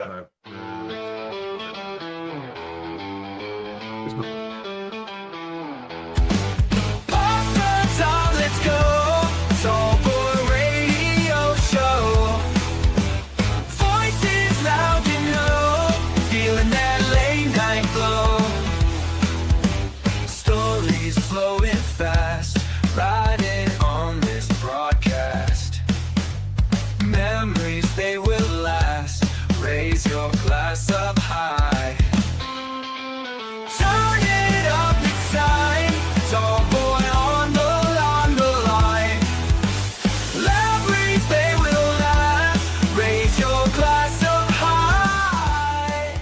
No. Let's go. Tallboy Radio Show. Voices loud and low, feeling that late night glow. Stories flowing fast, riding on this broadcast. Memories, they will last. Raise your glass up high. Turn it up, it's time. Tallboy on the line. Loud breeze, they will last. Raise your glass up high.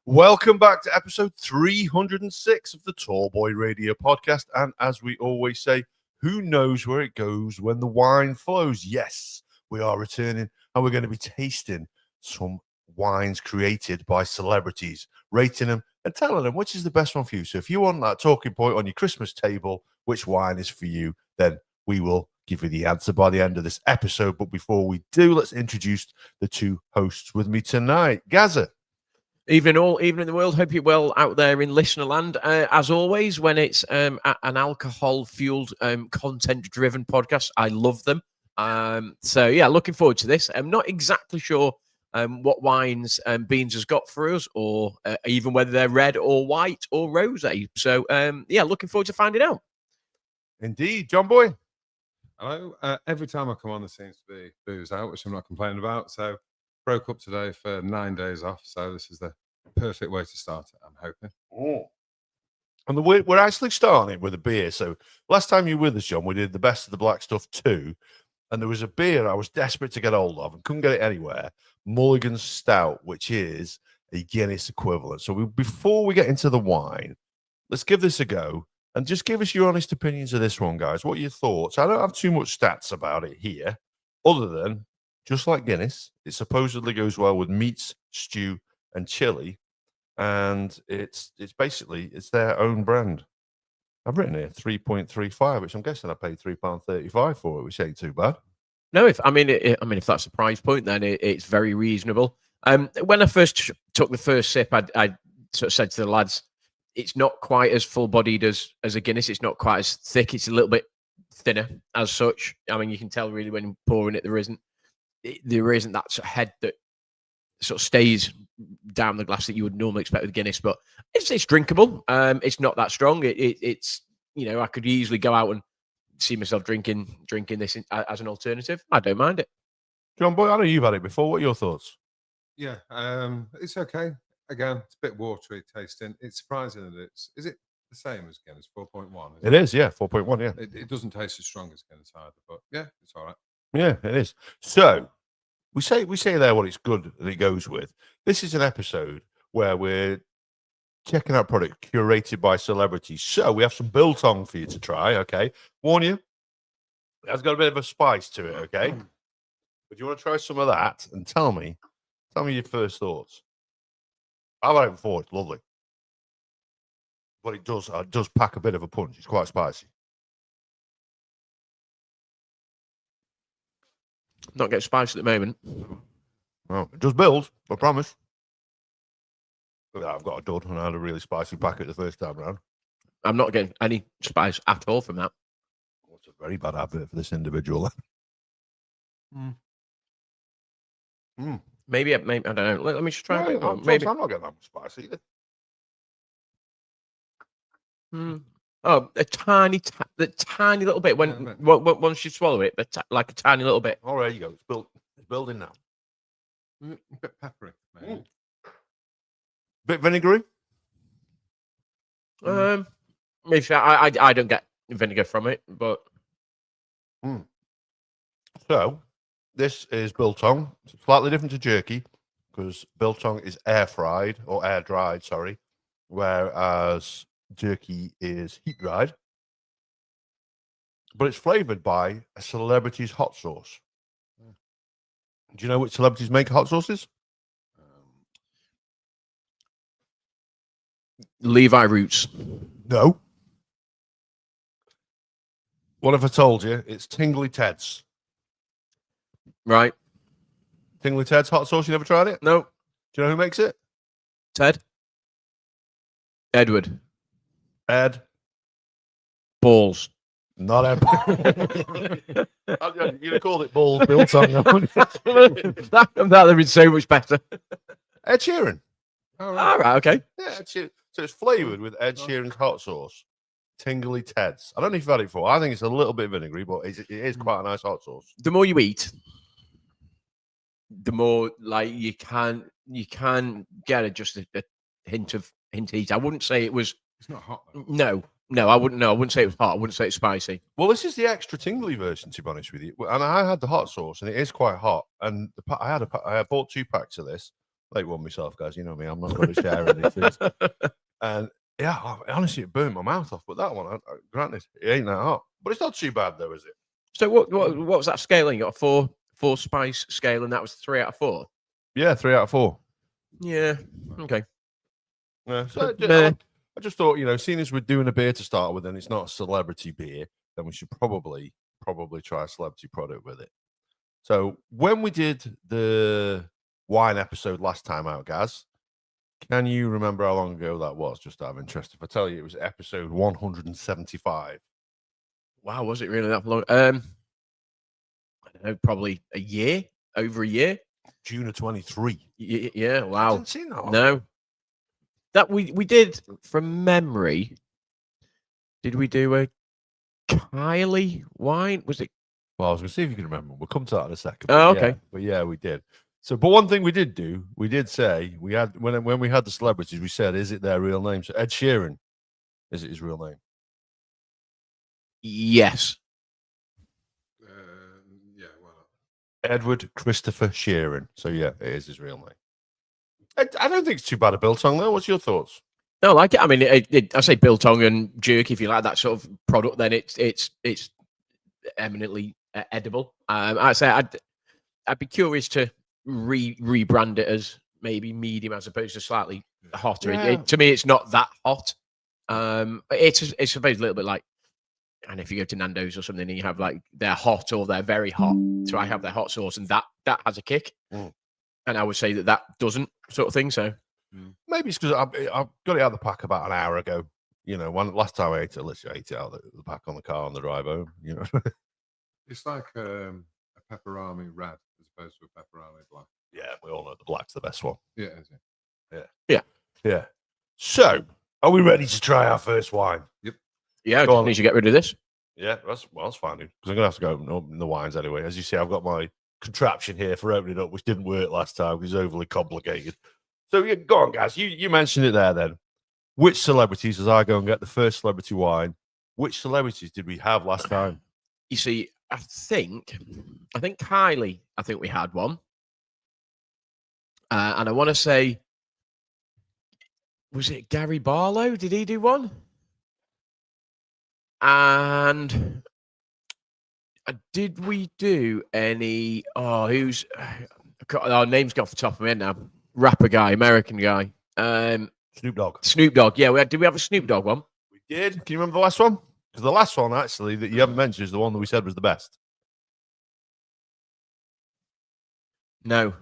Welcome back to episode 306 of the Tallboy Radio podcast. And as we always say, who knows where it goes when the wine flows? Yes, we are returning and we're going to be tasting some wines created by celebrities, rating them and telling them which is the best one for you. So if you want that talking point on your Christmas table, which wine is for you, then we will give you the answer by the end of this episode. But before we do, let's introduce the two hosts with me tonight. Gaza. Evening all, evening in the world. Hope you're well out there in listener land. As always, when it's an alcohol-fueled, content-driven podcast, I love them. So yeah, looking forward to this. I'm not exactly sure what wines Beans has got for us, or even whether they're red or white or rosé. So yeah, looking forward to finding out. Indeed, John Boy. Hello. Every time I come on, there seems to be booze out, which I'm not complaining about. So broke up today for 9 days off. So this is the perfect way to start it, I'm hoping. And we're actually starting it with a beer. So last time you were with us, John, we did the best of the black stuff 2. And there was a beer I was desperate to get hold of and couldn't get it anywhere. Mulligan Stout, which is a Guinness equivalent. So before we get into the wine, let's give this a go. And just give us your honest opinions of this one, guys. What are your thoughts? I don't have too much stats about it here, other than, just like Guinness, it supposedly goes well with meats, stew, and chili. And it's basically, it's their own brand. I've written here 3.35, which I'm guessing I paid £3.35 for it, which ain't too bad. No, if that's the price point, then it's very reasonable. When I first took the first sip, I sort of said to the lads, it's not quite as full-bodied as a Guinness. It's not quite as thick. It's a little bit thinner as such. I mean, you can tell really when pouring it, there isn't that sort of head that sort of stays down the glass that you would normally expect with Guinness. But it's drinkable. It's not that strong. It's I could easily go out and see myself drinking this as an alternative. I don't mind it. John Boy, I know you've had it before. What are your thoughts? Yeah, it's okay. Again, it's a bit watery tasting. It's surprising that is it the same as Guinness, 4.1? It is, yeah, 4.1, yeah. It doesn't taste as strong as Guinness either, but yeah, it's all right. Yeah, it is. So we say there what it's good that it goes with. This is an episode where we're checking out product curated by celebrities. So we have some biltong for you to try, okay? Warn you, it has got a bit of a spice to it, okay? But you want to try some of that and tell me your first thoughts. I've had it before, it's lovely. But it does pack a bit of a punch. It's quite spicy. Not getting spicy at the moment. Well, it does build, I promise. I've got a dud and I had a really spicy packet the first time round. I'm not getting any spice at all from that. What's a very bad habit for this individual. Maybe I don't know. Let me just try. Maybe I'm not getting that much spice either. Oh, a tiny little bit. Once you swallow it, like a tiny little bit. Oh, there you go. It's building now. A bit peppery, maybe. Bit vinegary. Maybe I don't get vinegar from it, but So this is biltong. It's slightly different to jerky because biltong is air fried or air dried, sorry, whereas jerky is heat dried. But it's flavored by a celebrity's hot sauce. Do you know which celebrities make hot sauces? Levi Roots. No. What if I told you it's Tingly Ted's? Right. Tingly Ted's hot sauce. You never tried it? No. Do you know who makes it? Ted. Edward. Ed. Balls. Not Ed. You'd have called it balls biltong. that would have been so much better. Ed Sheeran. All All right, okay. Yeah, Ed Sheeran. So it's flavoured with Ed Sheeran's hot sauce. Tingly Ted's. I don't know if you've had it before. I think it's a little bit vinegary, but it is quite a nice hot sauce. The more you eat, the more like you can get just a hint of heat. I wouldn't say it was. It's not hot. Though. No, I wouldn't. No, I wouldn't say it was hot. I wouldn't say it's spicy. Well, this is the extra tingly version, to be honest with you. And I had the hot sauce, and it is quite hot. And I bought 2 packs of this. Like one myself, guys. You know me. I'm not going to share anything. And yeah, honestly, it burned my mouth off. But that one, granted, it ain't that hot. But it's not too bad, though, is it? So what was that scaling? You got a four spice scale, and that was 3 out of 4. Yeah, 3 out of 4. Yeah. Okay. Yeah. So Meh. I just thought, seeing as we're doing a beer to start with, and it's not a celebrity beer, then we should probably try a celebrity product with it. So when we did the wine episode last time out, Gaz, can you remember how long ago that was? Just out of interest, if I tell you, it was episode 175. Wow, was it really that long? I don't know, probably over a year. June of 23. Yeah. I Wow. didn't see that. No. That we did from memory. Did we do a Kylie wine? Was it? Well, I was going to see if you can remember. We'll come to that in a second. Oh, but okay. Yeah, we did. So, but one thing we did do, we did say we had when we had the celebrities, we said, "Is it their real name?" So Ed Sheeran, is it his real name? Yes. Yeah, well, Edward Christopher Sheeran. So yeah, it is his real name. I don't think it's too bad a biltong though. What's your thoughts? No, I like it. I mean, I say biltong and jerky. If you like that sort of product, then it's eminently edible. I'd say I'd be curious to rebrand it as maybe medium as opposed to slightly hotter. Yeah. To me, it's not that hot. It's supposed a little bit like, and if you go to Nando's or something, and you have like they're hot or they're very hot. So I have their hot sauce, and that has a kick. Mm. And I would say that doesn't, sort of thing. So Maybe it's because I got it out of the pack about an hour ago. Last time I ate it, literally ate it out of the pack on the car on the drive home. it's like a pepperami red as opposed to a pepperami black. Yeah, we all know the black's the best one. Yeah, is it? Yeah. So, are we ready to try our first wine? yeah, I Go just on. need to get rid of this. Yeah, that's fine, dude. Because I'm gonna have to go open the wines anyway. As you see, I've got my contraption here for opening up, which didn't work last time because it's overly complicated. So yeah, go on, guys. You mentioned it there. Then, which celebrities? As I go and get the first celebrity wine, which celebrities did we have last time? You see, I think Kylie. I think we had one, and I want to say, was it Gary Barlow? Did he do one? And did we do any? Oh, who's our name's got off the top of my head now? Rapper guy, American guy. Snoop Dogg. Snoop Dogg. Yeah, did we have a Snoop Dogg one? We did. Can you remember the last one? Because the last one, actually, that you haven't mentioned is the one that we said was the best. No.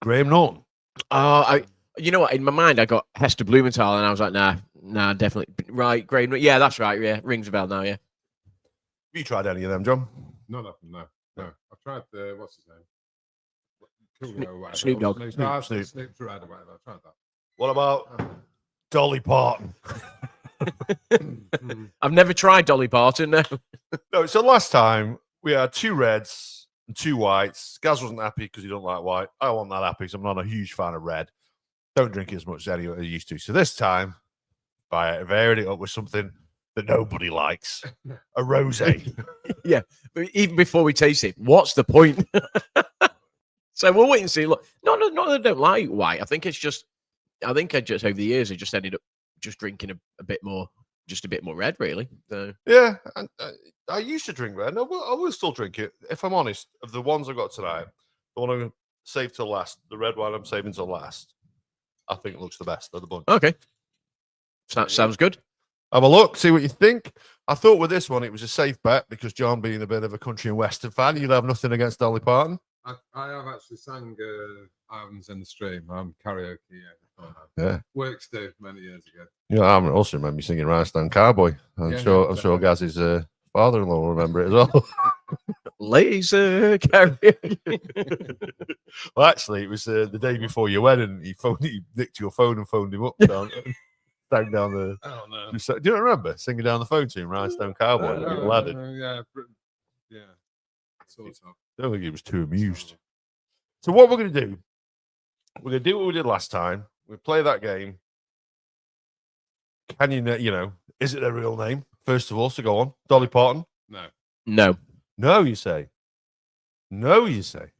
Graham Norton. Oh, you know what? In my mind, I got Hester Blumenthal, and I was like, nah, definitely right. Great. Yeah, that's right. Yeah, rings a bell now. Yeah. Have you tried any of them, John? None of them, no. I've tried the what's his name? Coolio or whatever. Snoop Dogg. Snoop's red or whatever. I've tried that. What about Dolly Parton? I've never tried Dolly Parton. No. No, so last time we had 2 reds and 2 whites. Gaz wasn't happy because he don't like white. I wasn't that happy because I'm not a huge fan of red. Don't drink it as much as I used to. So this time, I varied it up with something that nobody likes. A rosé. Yeah, but even before we taste it, what's the point? So we'll wait and see. Look, not that I don't like white. I think I just over the years I just ended up just drinking a bit more red, really. So Yeah, and I used to drink red. I will still drink it. If I'm honest, of the ones I got tonight, the one I'm going to save till last, the red one I'm saving till last, I think it looks the best of the bunch. okay, sounds good. Have a look, see what you think. I thought with this one, it was a safe bet because John being a bit of a country and western fan, you'd have nothing against Dolly Parton. I have actually sang Islands in the Stream. I'm karaoke. Yeah. Works do many years ago. Yeah, I also remember you singing Rhinestone Cowboy. I'm Yeah, sure yeah, I'm sure definitely. Gaz's father-in-law will remember it as well. Laser karaoke. Well, actually, it was the day before your wedding. He nicked your phone and phoned him up down down the. Oh no. Do you not remember singing down the phone to him, Rhinestone Cowboy, with your laddie? Yeah. Sort of. I don't think he was too amused. So what we're going to do, we're going to do what we did last time. We play that game. Can you know, is it their real name? First of all, so go on. Dolly Parton? No. No. No, you say. No, you say.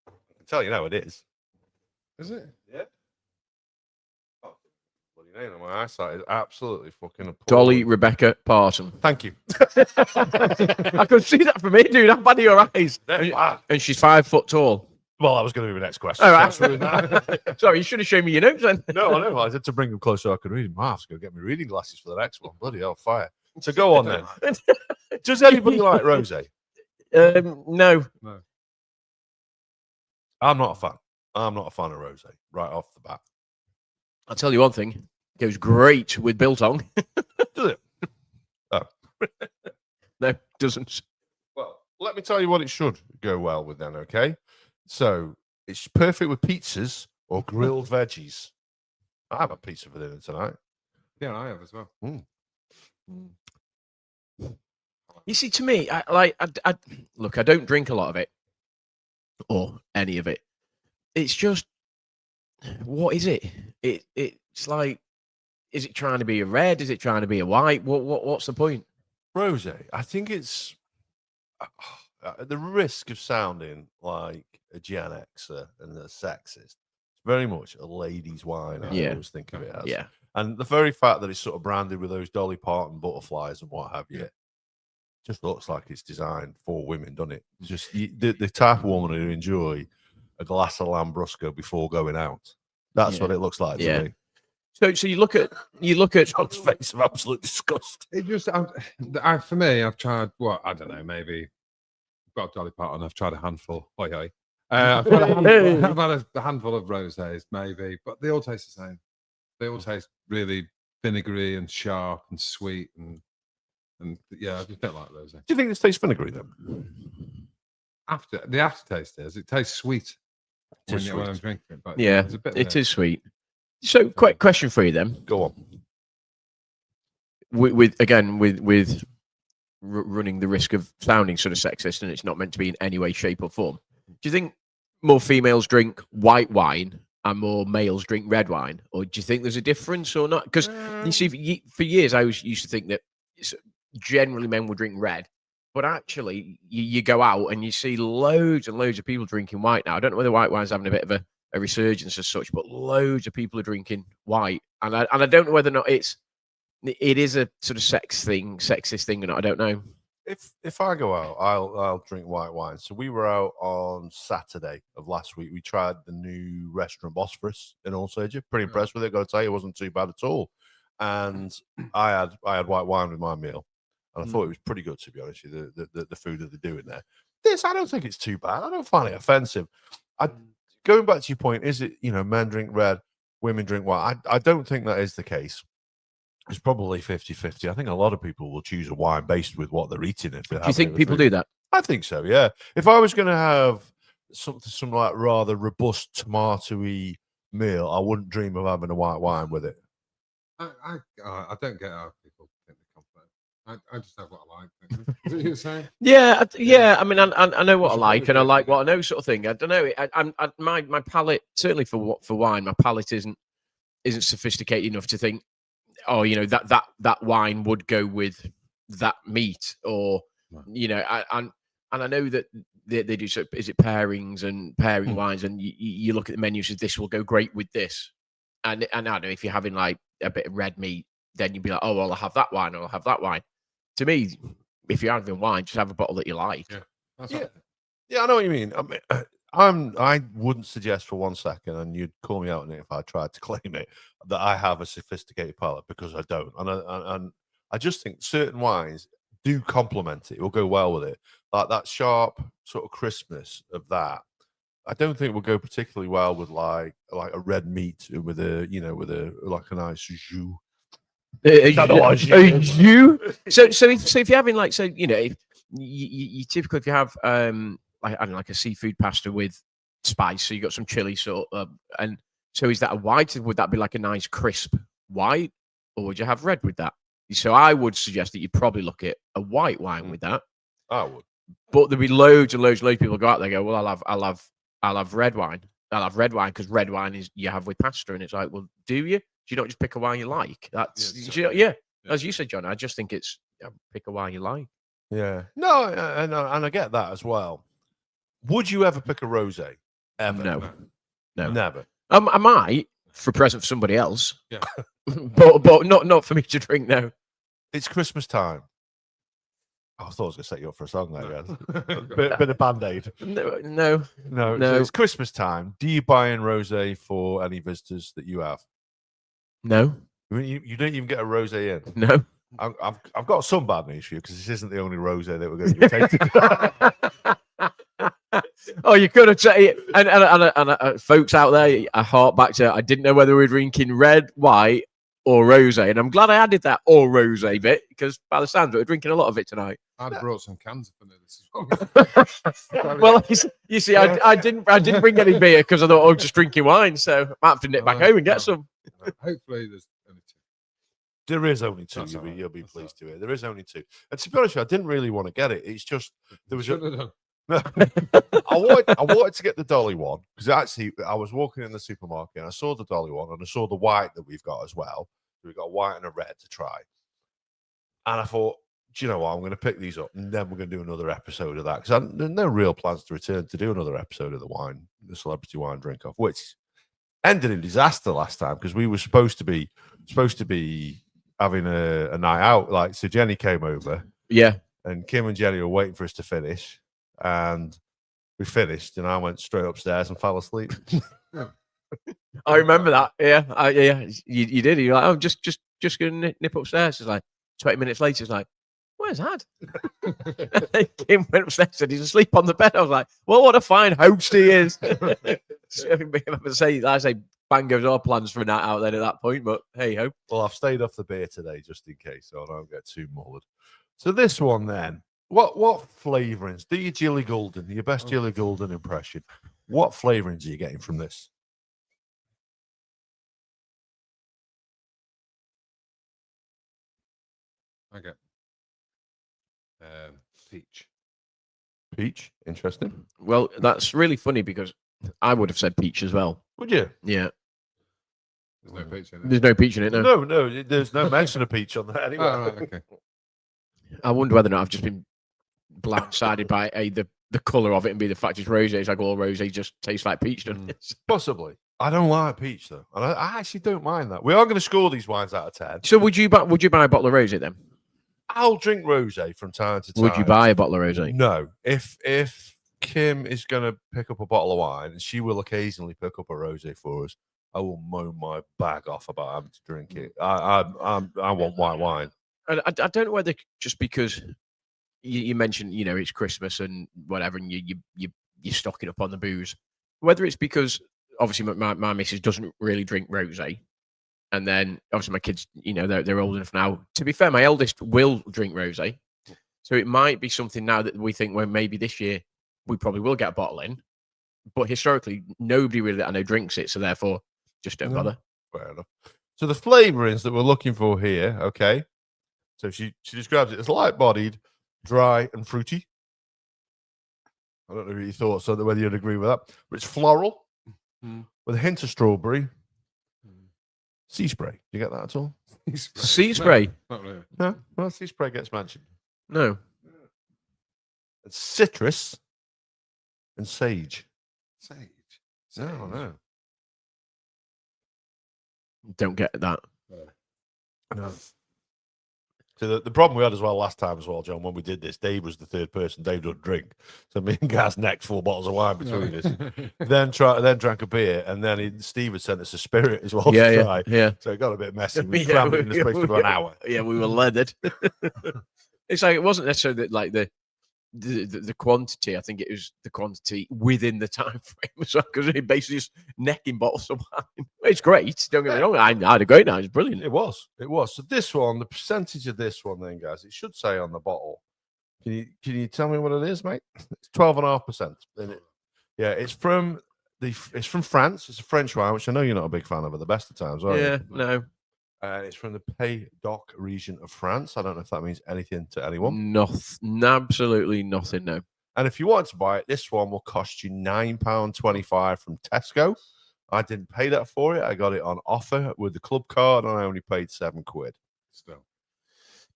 I can tell you now it is. Is it? Yeah. Oh, bloody name. My eyesight is absolutely fucking appalling. Dolly Rebecca Parton. Thank you. I could see that from here, dude. How bad are your eyes? They're bad. And she's 5 foot tall. Well, that was going to be my next question. All right. That's really bad. Sorry, you should have shown me your notes then. No, I know. I had to bring them close so I could read them. I have to go get my reading glasses for the next one. Bloody hell, fire. So go on then. Does anybody like Rose? No. I'm not a fan. I'm not a fan of Rose right off the bat. I'll tell you one thing. Goes great with biltong. Does it? Oh. No, doesn't. Well, let me tell you what it should go well with then, okay? So it's perfect with pizzas or grilled veggies. I have a pizza for dinner tonight. Yeah, I have as well. You see, to me, I look, I don't drink a lot of it or any of it. It's just, what is it? It's like, is it trying to be a red? Is it trying to be a white? What's the point? Rose, I think it's at the risk of sounding like a Gen Xer and a sexist. It's very much a ladies' wine. I always think of it as. Yeah. And the very fact that it's sort of branded with those Dolly Parton butterflies and what have you, just looks like it's designed for women, doesn't it? It's just the type of woman who enjoy a glass of Lambrusco before going out. That's what it looks like to me. So you look at John's face of absolute disgust. It just, for me, I've tried I don't know, maybe. Well, Dolly Parton, I've tried a handful. Oi, oi. I've had a handful of rosés, maybe, but they all taste the same. They all taste really vinegary and sharp and sweet and yeah, I just don't like rosé. Do you think this tastes vinegary then? The aftertaste is it tastes sweet when I'm drinking it. But yeah, there's a bit it is sweet. So, quick question for you then. Go on. With running the risk of sounding sort of sexist, and it's not meant to be in any way, shape, or form. Do you think more females drink white wine and more males drink red wine, or do you think there's a difference or not? Because you see, for years I used to think that generally men would drink red, but actually you go out and you see loads and loads of people drinking white now. I don't know whether white wine's having a bit of a resurgence as such, but loads of people are drinking white, and I don't know whether or not it is a sort of sexist thing or not. I don't know. If I go out, I'll drink white wine. So we were out on Saturday of last week. We tried the new restaurant Bosphorus in Alsager. Pretty impressed with it. Got to tell you, it wasn't too bad at all. And I had white wine with my meal, and I thought it was pretty good, to be honest with you. The food that they're doing there. This, I don't think it's too bad. I don't find it offensive. Going back to your point, is it, men drink red, women drink white? I don't think that is the case. It's probably 50-50. I think a lot of people will choose a wine based with what they're eating. Do you think people do that? I think so, yeah. If I was going to have some like rather robust tomatoey meal, I wouldn't dream of having a white wine with it. I don't get how people think they compliment. I just have what I like. Is that what you're saying? Yeah. I mean, I know what I like, and I like what I know, sort of thing. I don't know. My palate, certainly for wine, my palate isn't sophisticated enough to think, oh, that wine would go with that meat, or and I know that they do. So is it pairings and pairing wines, and you look at the menu, so this will go great with this, and I don't know, if you're having like a bit of red meat, then you'd be like, oh well, I'll have that wine, or I'll have that wine. To me, if you're having wine, just have a bottle that you like. Yeah, I know what you mean. I mean, I wouldn't suggest for 1 second, and you'd call me out on it if I tried to claim it, that I have a sophisticated palate, because I don't. And I just think certain wines do complement it. It will go well with it. Like that sharp sort of crispness of that. I don't think it will go particularly well with like a red meat with a like a nice jus. You. So if you're having like if you typically if you have like I don't know, like a seafood pasta with spice, so you got some chili sort of, and so is that a white? Would that be like a nice crisp white, or would you have red with that? So I would suggest that you probably look at a white wine with that. I would. But there'll be loads and loads of people go out there and go, well, I'll have red wine. I'll have red wine because red wine is you have with pasta, and it's like, well, do you? Do you not just pick a wine you like? That's as you said, John. I just think it's pick a wine you like. Yeah. No, and I get that as well. Would you ever pick a rosé? Ever? No. Never. I might for a present for somebody else. Yeah. but not for me to drink. No. It's Christmas time. I thought I was going to set you up for a song there, No. guys. Bit of Band-Aid. No. No. So it's Christmas time. Do you buy in rosé for any visitors that you have? No. You don't even get a rosé in. No. I've got some bad news for you because this isn't the only rosé that we're going to be tasting. Oh, you could have said, and folks out there, I hark back to I didn't know whether we were drinking red, white, or rosé, and I'm glad I added that or rosé bit because by the sounds of it, we're drinking a lot of it tonight. I'd brought some cans for this as well. Well, you see, I didn't bring any beer because I thought I was just drinking wine, so I might have to nip back home and get some. Hopefully, there's only two. There is only two. That's all right. You'll be That's pleased to hear. There is only two. And to be honest, with you, I didn't really want to get it. It's just there was Should have done. I wanted to get the Dolly one because actually I was walking in the supermarket and I saw the Dolly one and I saw the white that we've got as well. We've got a white and a red to try. And I thought, do you know what? I'm going to pick these up and then we're going to do another episode of that because there's no real plans to return to do another episode of the celebrity wine drink off, which ended in disaster last time because we were supposed to be having a night out. Like, so Jenny came over. Yeah. And Kim and Jenny were waiting for us to finish. And we finished, and I went straight upstairs and fell asleep. I remember that. Yeah, you did. You're like, oh, just going to nip upstairs. It's like 20 minutes later. It's like, where's Dad? Kim went upstairs, said he's asleep on the bed. I was like, well, what a fine host he is. I say, bang goes our plans for a night out then at that point. But hey ho. Well, I've stayed off the beer today just in case, so I don't get too mullered. So this one then. What flavourings? Do your Jilly Golden, your best Jilly Golden impression. What flavourings are you getting from this? I get peach. Peach, interesting. Well, that's really funny because I would have said peach as well. Would you? Yeah. There's no peach in it. There's no peach in it. No. No, there's no mention of peach on that anyway. Oh, right, okay. I wonder whether or not I've just been blindsided by the colour of it and the fact it's rosé. It's like all rosé just tastes like peach, doesn't it? Possibly. I don't like peach though, and I actually don't mind that. We are going to score these wines out of 10. So would you buy a bottle of rosé then? I'll drink rosé from time to time. Would you buy a bottle of rosé? No. If Kim is going to pick up a bottle of wine, and she will occasionally pick up a rosé for us, I will mow my bag off about having to drink it. I want white wine. I don't know whether just because you mentioned it's Christmas and whatever, and you're stocking up on the booze. Whether it's because obviously my missus doesn't really drink rosé, and then obviously my kids, they're old enough now. To be fair, my eldest will drink rosé, so it might be something now that we think, well, maybe this year we probably will get a bottle in. But historically, nobody really that I know drinks it, so therefore just don't bother. Fair enough. So the flavourings that we're looking for here, okay. So she describes it as light-bodied, dry, and fruity. I don't know what your thoughts are, whether you'd agree with that. But it's floral with a hint of strawberry. Sea spray. Do you get that at all? Sea spray? No, not really. No? Well, sea spray gets mentioned. No. It's citrus and sage. Sage. No. Don't get that. No. So the problem we had as well last time as well, John, when we did this, Dave was the third person. Dave doesn't drink. So me and Gaz necked 4 bottles of wine between us. then drank a beer, and then Steve had sent us a spirit as well to try. Yeah. So it got a bit messy. We crammed it in the space of an hour. Yeah, we were leathered. It's like it wasn't necessarily that, like the quantity. I think it was the quantity within the time frame as well, because he basically just necking bottles of wine. It's great. Don't get me wrong. I had a great night. It's brilliant. It was. It was. So this one, the percentage of this one, then, guys, it should say on the bottle. Can you tell me what it is, mate? It's 12.5%. Yeah, it's from France. It's a French wine, which I know you're not a big fan of at the best of times, are Yeah, you? no, It's from the Pays d'Oc region of France. I don't know if that means anything to anyone. nothing, absolutely nothing. No. And if you want to buy it, this one will cost you £9.25 from Tesco. I didn't pay that for it. I got it on offer with the club card, and I only paid £7. Still.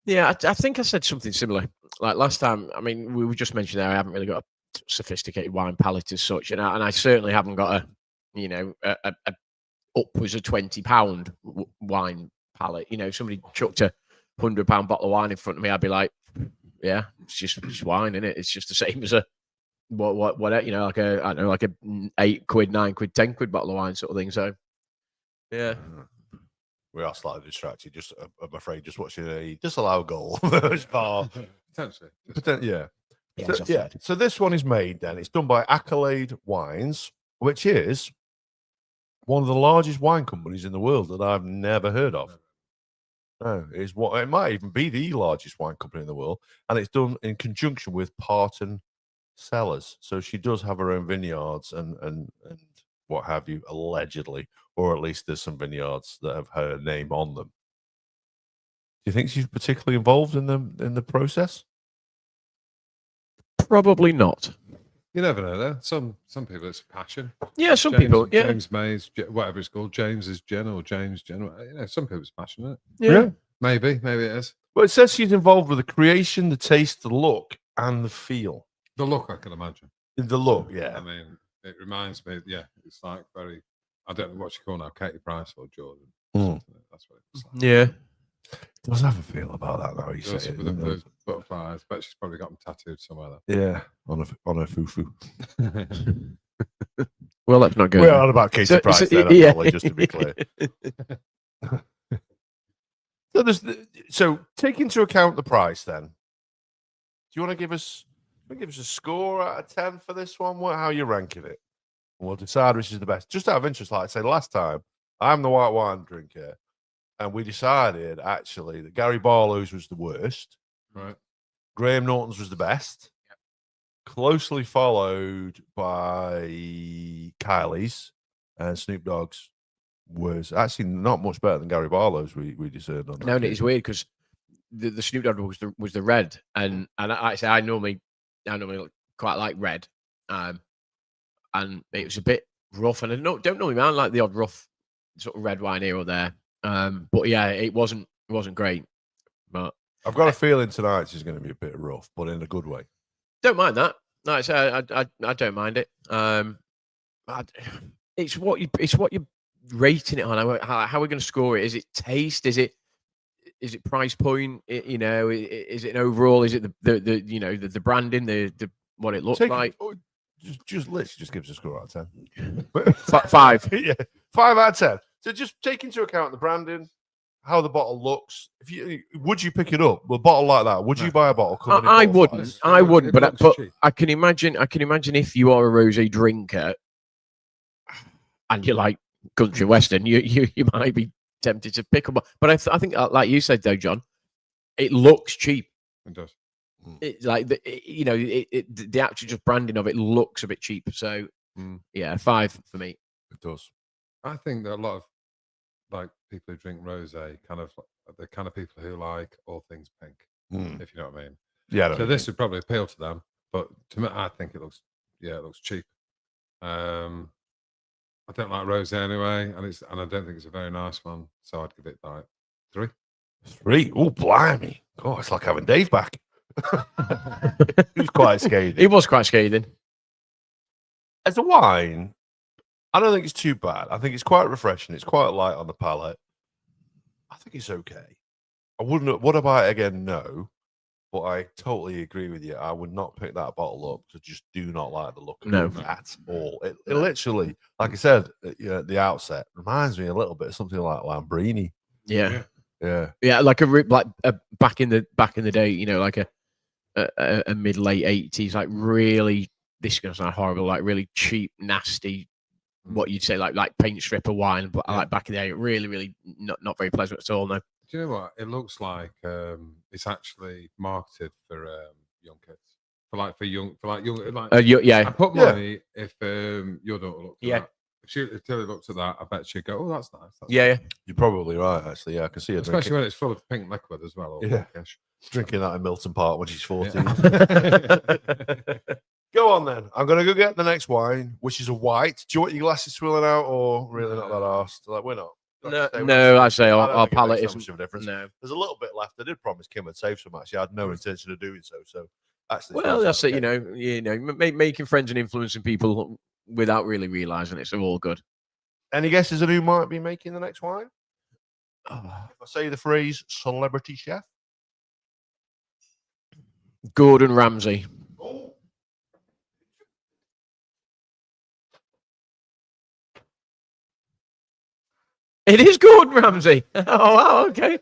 Yeah, I think I said something similar. Like last time, I mean, we were just mentioned there, I haven't really got a sophisticated wine palate as such, and I certainly haven't got a upwards of £20 wine palate. You know, if somebody chucked a £100 bottle of wine in front of me, I'd be like, yeah, it's just wine, isn't it? It's just the same as a what like a, I don't know, like a £8, £9, £10 bottle of wine sort of thing. So yeah. We are slightly distracted. Just, I'm afraid, just watching a disallowed goal. Potentially. Yeah. Yeah, So, yeah. So this one is made. Then it's done by Accolade Wines, which is one of the largest wine companies in the world that I've never heard of. No, it's what it might even be the largest wine company in the world, and it's done in conjunction with Parton Cellars. So she does have her own vineyards and what have you, allegedly, or at least there's some vineyards that have her name on them. Do you think she's particularly involved in the process? Probably not. You never know, though. Some people it's a passion. Yeah, some people. Yeah, James May's, whatever it's called, James's gin or James gin. You know, some people it's passionate. yeah. Maybe it is. Well, it says she's involved with the creation, the taste, the look, and the feel. The look, I can imagine. The look, yeah. I mean, it reminds me. Yeah, it's like very. I don't know what you call now, Katie Price or Jordan. Mm. That's what it's like. Yeah. Does have a feel about that now. You Does say it, with doesn't the it? butterflies, but she's probably got them tattooed somewhere. Yeah, on a foo-foo. Well, let's not go. We're there. on about Katie Price then, yeah. probably, just to be clear. So take into account the price then. Do you want to give us a score out of 10 for this one? How are you ranking it? And we'll decide which is the best. Just out of interest, like I said last time, I'm the white wine drinker, and we decided actually that Gary Barlow's was the worst. Right. Graham Norton's was the best. Closely followed by Kylie's, and Snoop Dogg's was actually not much better than Gary Barlow's. We discerned on that. No, and it's weird because the Snoop Dogg was the red, and I normally quite like red, and it was a bit rough, and I don't normally mind like the odd rough sort of red wine here or there, but yeah, it wasn't great. But I've got a feeling tonight's is going to be a bit rough, but in a good way. don't mind that. No, I don't mind it. It's what you're rating it on. How are we going to score it? Is it taste? Is it price point? Is it an overall? Is it the branding? The what it looks like? Just literally just gives a score out of 10. 5. Yeah, 5 out of 10. So just take into account the branding, how the bottle looks. Would you pick it up? A bottle like that? Would you buy a bottle? I wouldn't. I wouldn't. It But looks cheap. I can imagine if you are a rosé drinker and you like country western, you might be tempted to pick up. But I think, like you said though, John, it looks cheap. It does. It's like the actual just branding of it looks a bit cheap. So yeah, 5 for me. It does. I think that a lot of like people who drink rosé kind of the kind of people who like all things pink, if you know what I mean. Yeah. So this would probably appeal to them, but to me, I think it looks cheap. I don't like rosé anyway, and I don't think it's a very nice one. So I'd give it like 3. 3. Oh, blimey! Oh, it's like having Dave back. He was quite scathing. It was quite scathing. As a wine, I don't think it's too bad. I think it's quite refreshing. It's quite light on the palate. I think it's okay. I wouldn't. Would I buy it again? No. But I totally agree with you. I would not pick that bottle up because I just do not like the look of No. it at all. It literally, like I said at the outset, reminds me a little bit of something like Lambrini. Yeah. Yeah. like back in the day, you know, like a mid late 80s, like really. This is gonna sound horrible, like really cheap, nasty. What you'd say like paint stripper wine, but like back in the day, really not very pleasant at all. No. Do you know what? It looks like it's actually marketed for young kids. For young. Yeah. I put money if your daughter looked at that. If Tilly looked at that, I bet she'd go, "Oh, that's nice." That's Yeah. You're probably right, actually. Yeah, I can see her Especially when it's full of pink liquid as well. Or pinkish. drinking that in Milton Park when she's 14. Yeah. Go on then. I'm gonna go get the next wine, which is a white. Do you want your glasses swilling out, or really not that arsed? Like we're not. No, I say I don't our think it palate makes that isn't. much of a difference. No. There's a little bit left. I did promise Kim would save some. Actually, I had no intention of doing so. So actually, Well, that's it. You know, making friends and influencing people without really realizing it's all good. Any guesses on who might be making the next wine? If I say the phrase celebrity chef, Gordon Ramsay. oh, It is Gordon Ramsay. Oh, wow, okay.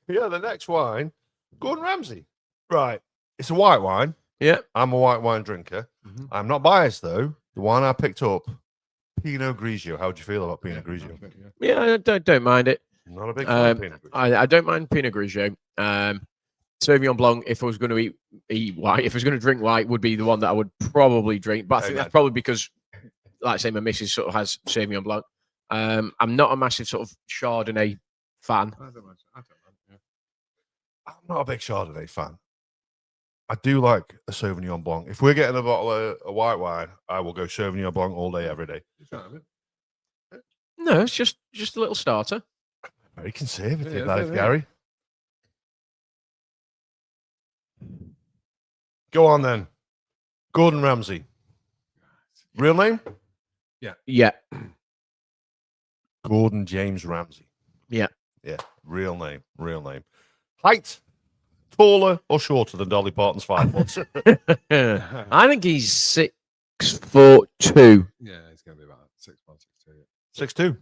yeah, the next wine, Gordon Ramsay. Right, it's a white wine. Yeah. I'm a white wine drinker. I'm not biased though. The wine I picked up, Pinot Grigio. How do you feel about Pinot Grigio? Yeah, I don't mind it. Not a big fan of Pinot Grigio. I don't mind Pinot Grigio. Sauvignon Blanc, if I was going to eat white, if I was going to drink white, would be the one that I would probably drink. But I think that's probably because, like I say, my missus sort of has Sauvignon Blanc. I'm not a massive sort of Chardonnay fan. I don't know. I'm not a big Chardonnay fan. I do like a Sauvignon Blanc. If we're getting a bottle of a white wine, I will go Sauvignon Blanc all day, every day. No, it's just a little starter. Very conservative, Yeah, that is, yeah. Gary. Go on then. Gordon Ramsay. Real name? Yeah. Gordon James Ramsay. Yeah. Yeah. Real name. Height? Taller or shorter than Dolly Parton's 5 foot? I think he's 6'2". Yeah, it's going to be about 6'1", 6'2".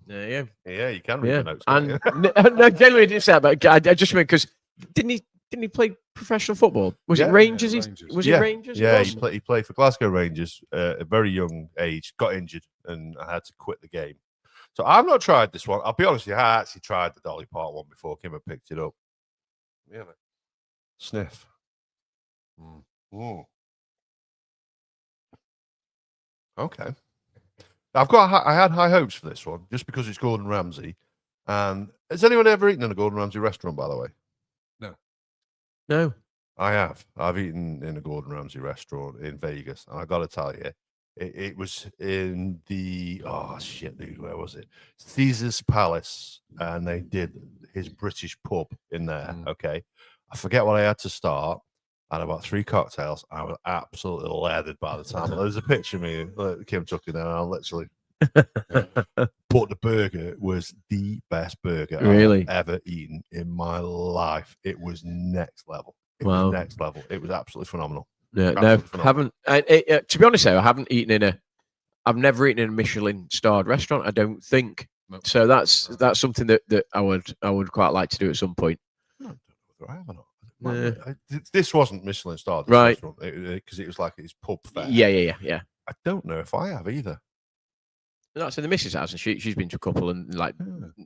Yeah. Yeah, you can read Yeah. the notes. can't And you? no, generally I didn't say that, but I just meant because didn't he play professional football? Was Yeah. it Rangers? Yeah, He's- Rangers. Was Yeah. it Rangers? Yeah, It he, was? he played for Glasgow Rangers at a very young age, got injured, and I had to quit the game. So I've not tried this one. I'll be honest with you, I actually tried the Dolly Parton one before Kim had picked it up. Yeah, mate. Sniff. Okay. I had high hopes for this one just because it's Gordon Ramsay. And has anyone ever eaten in a Gordon Ramsay restaurant, by the way? No. I have. I've eaten in a Gordon Ramsay restaurant in Vegas, and I got to tell you, it was in the dude, where was it? Caesar's Palace, and they did his British pub in there. Okay, I forget what I had to start. I had about 3 cocktails. I was absolutely leathered by the time. There's a picture of me, Kim took it, and I literally. But the burger was the best burger Really? I've ever eaten in my life. It was next level. It Wow. was next level. It was absolutely phenomenal. No, Absolutely phenomenal. haven't. To be honest, though, I haven't eaten in a. I've never eaten in a Michelin-starred restaurant. I don't think. No. So that's something that I would quite like to do at some point. I don't know whether I have or not. Yeah. This wasn't Michelin starred, Right. Because it was like his pub fare. Yeah. I don't know if I have either. That's in the missus house, and she's been to a couple, and like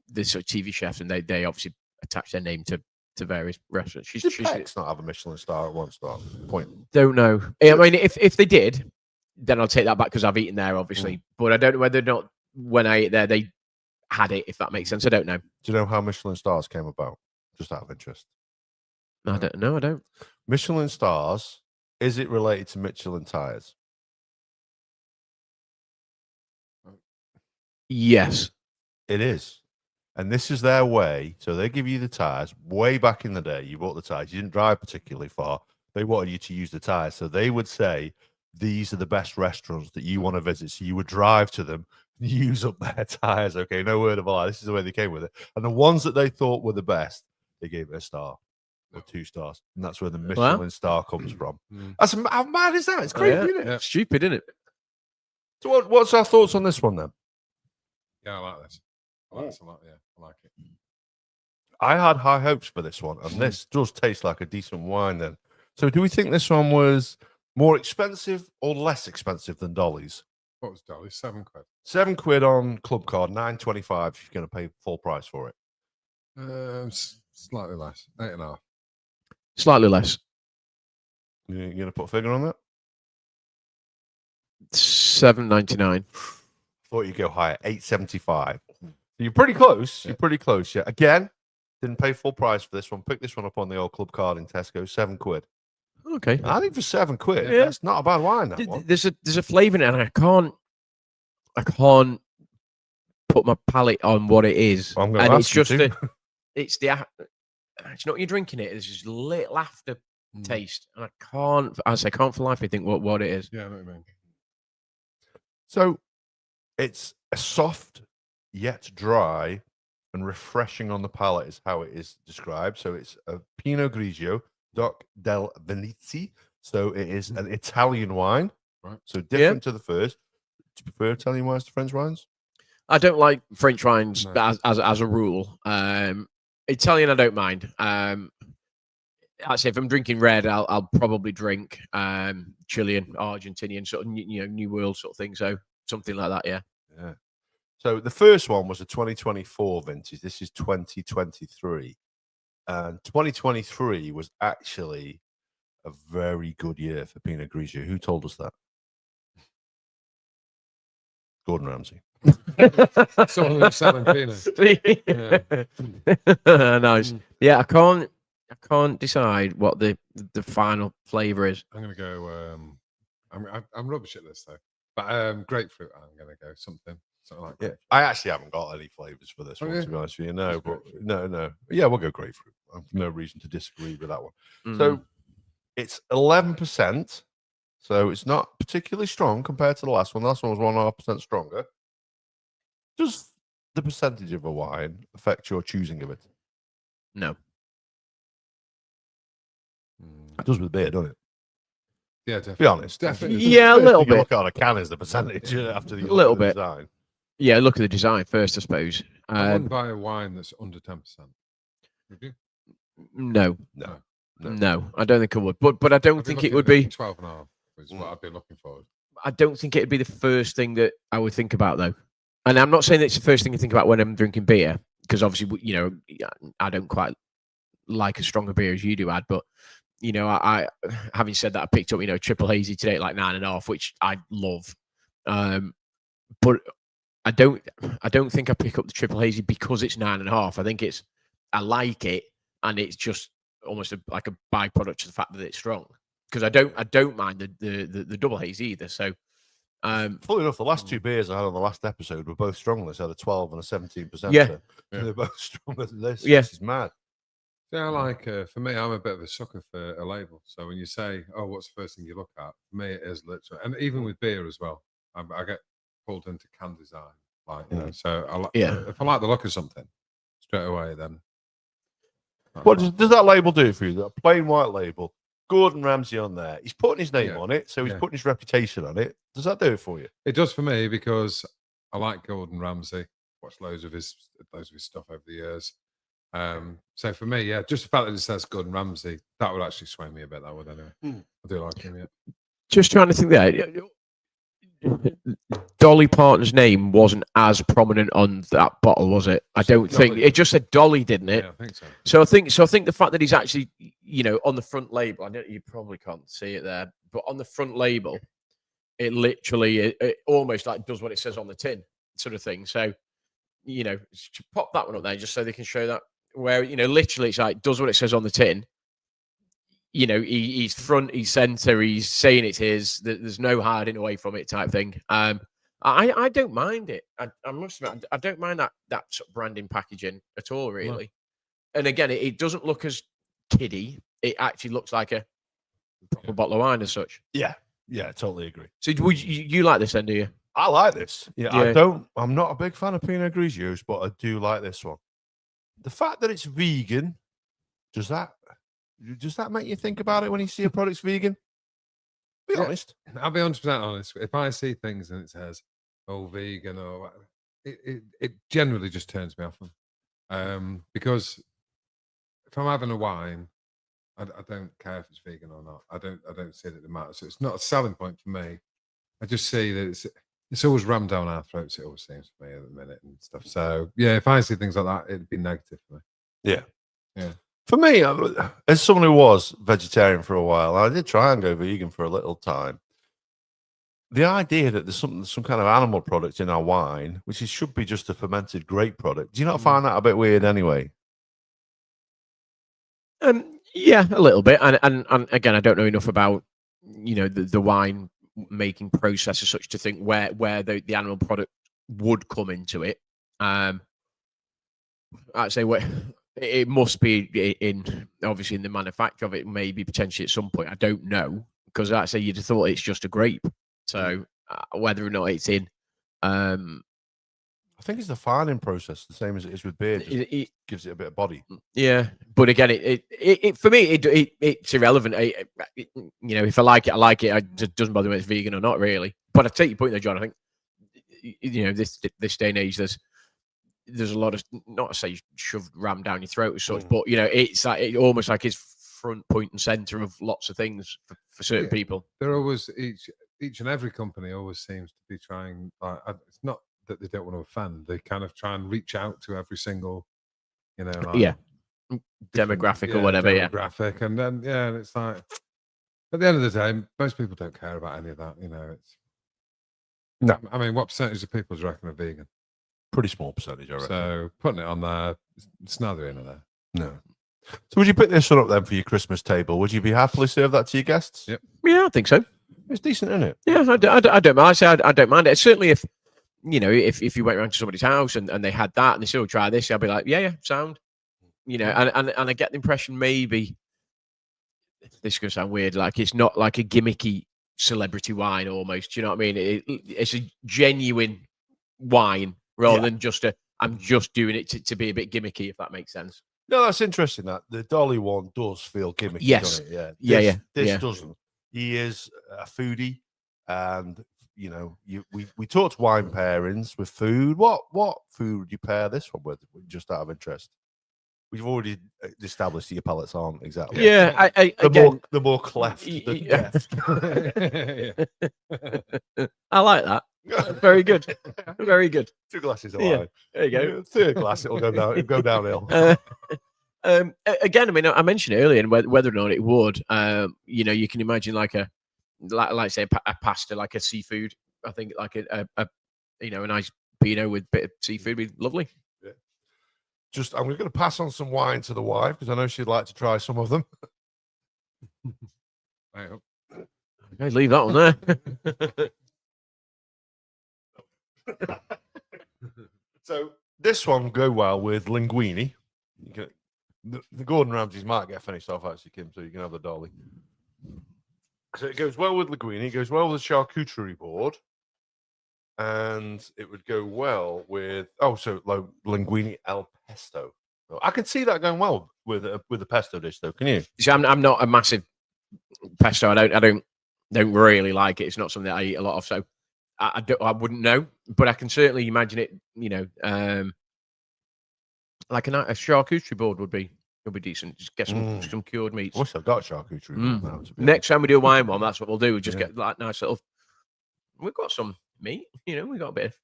this sort of TV chefs, and they obviously attach their name to various restaurants. Did Peck's not have a Michelin star at 1 star? Point. Don't know. I mean, if they did, then I'll take that back because I've eaten there, obviously. But I don't know whether or not when I ate there they had it. If that makes sense, I don't know. Do you know how Michelin stars came about? Just out of interest. I don't know. I don't. Michelin stars, is it related to Michelin tires? Yes. It is. And this is their way. So they give you the tires. Way back in the day, you bought the tires. You didn't drive particularly far. They wanted you to use the tires. So they would say, these are the best restaurants that you want to visit. So you would drive to them, use up their tires. Okay, no word of a lie. This is the way they came with it. And the ones that they thought were the best, they gave it a star or 2 stars. And that's where the Michelin star comes from. That's how mad is that? It's crazy, Yeah. isn't it? Stupid, isn't it? So what's our thoughts on this one then? Yeah, I like this. I like this a lot. Yeah, I like it. I had high hopes for this one, and this does taste like a decent wine. Then, so do we think this one was more expensive or less expensive than Dolly's? What was Dolly? £7. £7 on club card, £9.25 if you're going to pay full price for it. Slightly less, 8.5. Slightly less. You're going to put a figure on that? $7.99. Thought you'd go higher, £8.75. You're pretty close. You're pretty close. Yeah. Again, didn't pay full price for this one. Pick this one up on the old club card in Tesco, £7. Okay. I think for £7, Yeah. that's not a bad wine. That one. There's a flavour in it, and I can't put my palate on what it is. I'm gonna And it's ask you just to. it's not when you're drinking it. It's just little after Mm. taste, and I can't for life think what it is. Yeah, I know what you mean. So it's a soft yet dry and refreshing on the palate is how it is described. So it's a Pinot Grigio Doc del Venezia. So it is an Italian wine. Right. So different to the first. Do you prefer Italian wines to French wines? I don't like French wines No. as a rule. Italian, I don't mind. Actually, if I'm drinking red, I'll probably drink Chilean, Argentinian, sort of New World sort of thing. So something like that, yeah. Yeah. So the first one was a 2024 vintage. This is 2023. And 2023 was actually a very good year for Pinot Grigio. Who told us that? Gordon Ramsay. Someone who's selling Pinot. Nice. Yeah, I can't decide what the final flavour is. I'm gonna go. I'm rubbish at this though, but grapefruit. I'm gonna go something like Yeah, grapefruit. I actually haven't got any flavors for this Oh, one, yeah? to be honest with you. No, Just but grapefruit. no. Yeah, we'll go grapefruit. I've no reason to disagree with that one. Mm. So it's 11%. So it's not particularly strong compared to the last one. The last one was 1.5% stronger. Does the percentage of a wine affect your choosing of it? No. It does with beer, doesn't it? Yeah, definitely. Be honest. Definitely. Yeah, a First little thing you bit. Look at a can is the percentage after the A little look at the bit. design. Yeah, look at the design first, I suppose. I wouldn't buy a wine that's under 10%. Would you? No, No. no, I don't think I would. But I don't I'd think looking it would at be. 12.5 is what I'd be looking for. I don't think it'd be the first thing that I would think about, though. And I'm not saying that it's the first thing you think about when I'm drinking beer, because obviously, I don't quite like as strong a beer as you do, Ad. But I having said that, I picked up triple hazy today at like 9.5, which I love. But I don't think I pick up the triple hazy because it's 9.5. I think I like it, and it's just almost like a byproduct of the fact that it's strong. Because I don't mind the double hazy either. So. Fully enough, the last two beers I had on the last episode were both strong. They had a 12 and a 17%. Yeah. They're both stronger than this. Yeah. This is mad. Yeah, I like. For me, I'm a bit of a sucker for a label. So when you say, "Oh, what's the first thing you look at?" For me, it is literally, and even with beer as well, I get pulled into can design. Like so, if I like the look of something straight away, then. What does that label do for you? That plain white label, Gordon Ramsay on there. He's putting his name Yeah. on it, so he's Yeah. putting his reputation on it. Does that do it for you? It does for me because I like Gordon Ramsay. Watched loads of his stuff over the years. So for me, yeah, just the fact that it says Gordon Ramsay, that would actually sway me a bit. That would anyway. I do like him. Yeah. Just trying to think there. Dolly Parton's name wasn't as prominent on that bottle, was it? I don't think Dolly. it just said Dolly, didn't it? Yeah, I think so. So I think the fact that he's actually, on the front label, you probably can't see it there, but on the front label, it literally it almost like does what it says on the tin, sort of thing. So, pop that one up there just so they can show that where literally it's like does what it says on the tin. He's front, he's center, he's saying it's his. There's no hiding away from it, type thing. I don't mind it. I must admit, I don't mind that sort of branding packaging at all, really. And again, it doesn't look as kiddie. It actually looks like a proper bottle of wine as such. Yeah, I totally agree. So would you like this then, do you? I like this. Yeah, Yeah. I'm not a big fan of Pinot Grigios, but I do like this one. The fact that it's vegan, does that make you think about it when you see a product's vegan? Be Yeah. honest. I'll be 100% honest. If I see things and it says, "Oh, vegan," or whatever, it generally just turns me off them. Because if I'm having a wine, I don't care if it's vegan or not. I don't see that it matters. So it's not a selling point for me. I just see that it's always rammed down our throats. It always seems to me at the minute and stuff. So yeah, if I see things like that, it'd be negative for me. Yeah. Yeah. For me, as someone who was vegetarian for a while, I did try and go vegan for a little time. The idea that there's some kind of animal product in our wine, which should be just a fermented grape product, do you not find that a bit weird anyway? Yeah, a little bit. And again, I don't know enough about the wine making process as such to think where the animal product would come into it. I'd say it must be obviously in the manufacture of it, maybe potentially at some point. I don't know, because I'd say you'd have thought it's just a grape. So whether or not it's in, I think it's the fining process, the same as it is with beer. It gives it a bit of body. Yeah, but again, it for me it's irrelevant. If I like it, I like it. It doesn't bother me if it's vegan or not, really. But I take your point there, John. I think this day and age, there's a lot of, not to say shoved rammed down your throat as such, but it's like almost like it's front, point, and center of lots of things for certain people. They're always each and every company always seems to be trying. It's not that they don't want to offend; they kind of try and reach out to every single, demographic or whatever. Demographic, and then and it's like at the end of the day, most people don't care about any of that. It's no. I mean, what percentage of people do you reckon are vegan? Pretty small percentage, I reckon. So putting it on there, it's neither in or there. No. So would you pick this one up then for your Christmas table? Would you be happily serve that to your guests? Yep. Yeah, I think so. It's decent, isn't it? Yeah, I don't mind. I don't mind it. Certainly, if you went around to somebody's house and they had that and they said, "Oh, try this," I'd be like, "Yeah, sound." And I get the impression maybe this is going to sound weird, like it's not like a gimmicky celebrity wine almost. Do you know what I mean? It's a genuine wine rather than just I'm just doing it to be a bit gimmicky, if that makes sense. No, that's interesting. That the Dolly one does feel gimmicky. Yes. Doesn't it? This Yeah. doesn't. He is a foodie, and we talked wine pairings with food. What food would you pair this one with? Just out of interest, we've already established that your palates aren't exactly. Yeah, the more cleft than deft. I like that. Very good. Very good. 2 glasses of Yeah. wine. There you go. Third glass, it'll go down. It'll go downhill. Again, I mean, I mentioned earlier, and whether or not it would, you can imagine like say a pasta, like a seafood. I think like a nice Pinot with a bit of seafood would be lovely. Yeah. I'm going to pass on some wine to the wife because I know she'd like to try some of them. Okay, leave that one there. So this one go well with linguine. The Gordon Ramsays might get finished off actually, Kim, so you can have the Dolly. So it goes well with linguine. It goes well with the charcuterie board, and it would go well with linguine al pesto. So I can see that going well with the pesto dish, though. Can you? See, I'm not a massive pesto. I don't really like it. It's not something that I eat a lot of, so I wouldn't know, but I can certainly imagine it. Like a charcuterie board would be decent. Just get some cured meats. I wish I've got charcuterie board now. Next time we do a wine one, that's what we'll do. We'll just get like nice little. We've got some meat. We've got a bit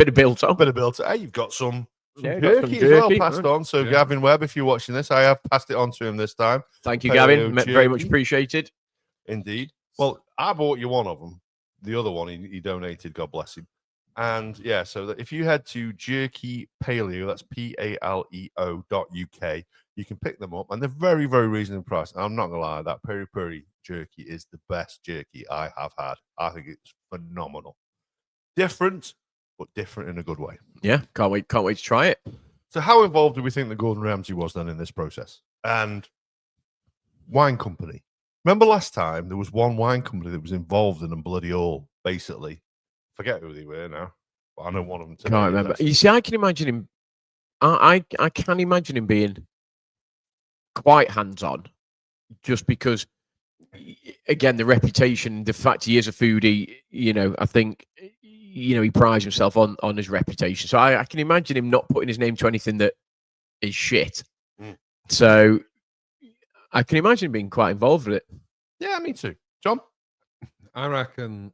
of built on. Bit of built. Hey, you've got some got jerky some as well jerky, passed on. So Gavin Webb, if you're watching this, I have passed it on to him this time. Thank you, Paleo Gavin. Very much jerky. appreciated. Indeed. Well, I bought you one of them. The other one he donated, God bless him. And yeah, so that if you head to Jerky Paleo, that's paleo.uk, you can pick them up, and they're very, very reasonable price. And I'm not gonna lie, that peri peri jerky is the best jerky I have had. I think it's phenomenal. Different, but different in a good way. Yeah, can't wait to try it. So how involved do we think that Gordon Ramsay was then in this process? And wine company. Remember last time there was one wine company that was involved in them bloody all, basically. Forget who they were now, but I know one of them today. Can't remember. You see, I can imagine him. I can imagine him being quite hands-on, just because, again, the reputation, the fact he is a foodie. I think he prides himself on his reputation. So I can imagine him not putting his name to anything that is shit. So I can imagine being quite involved with it. Yeah, me too. John? I reckon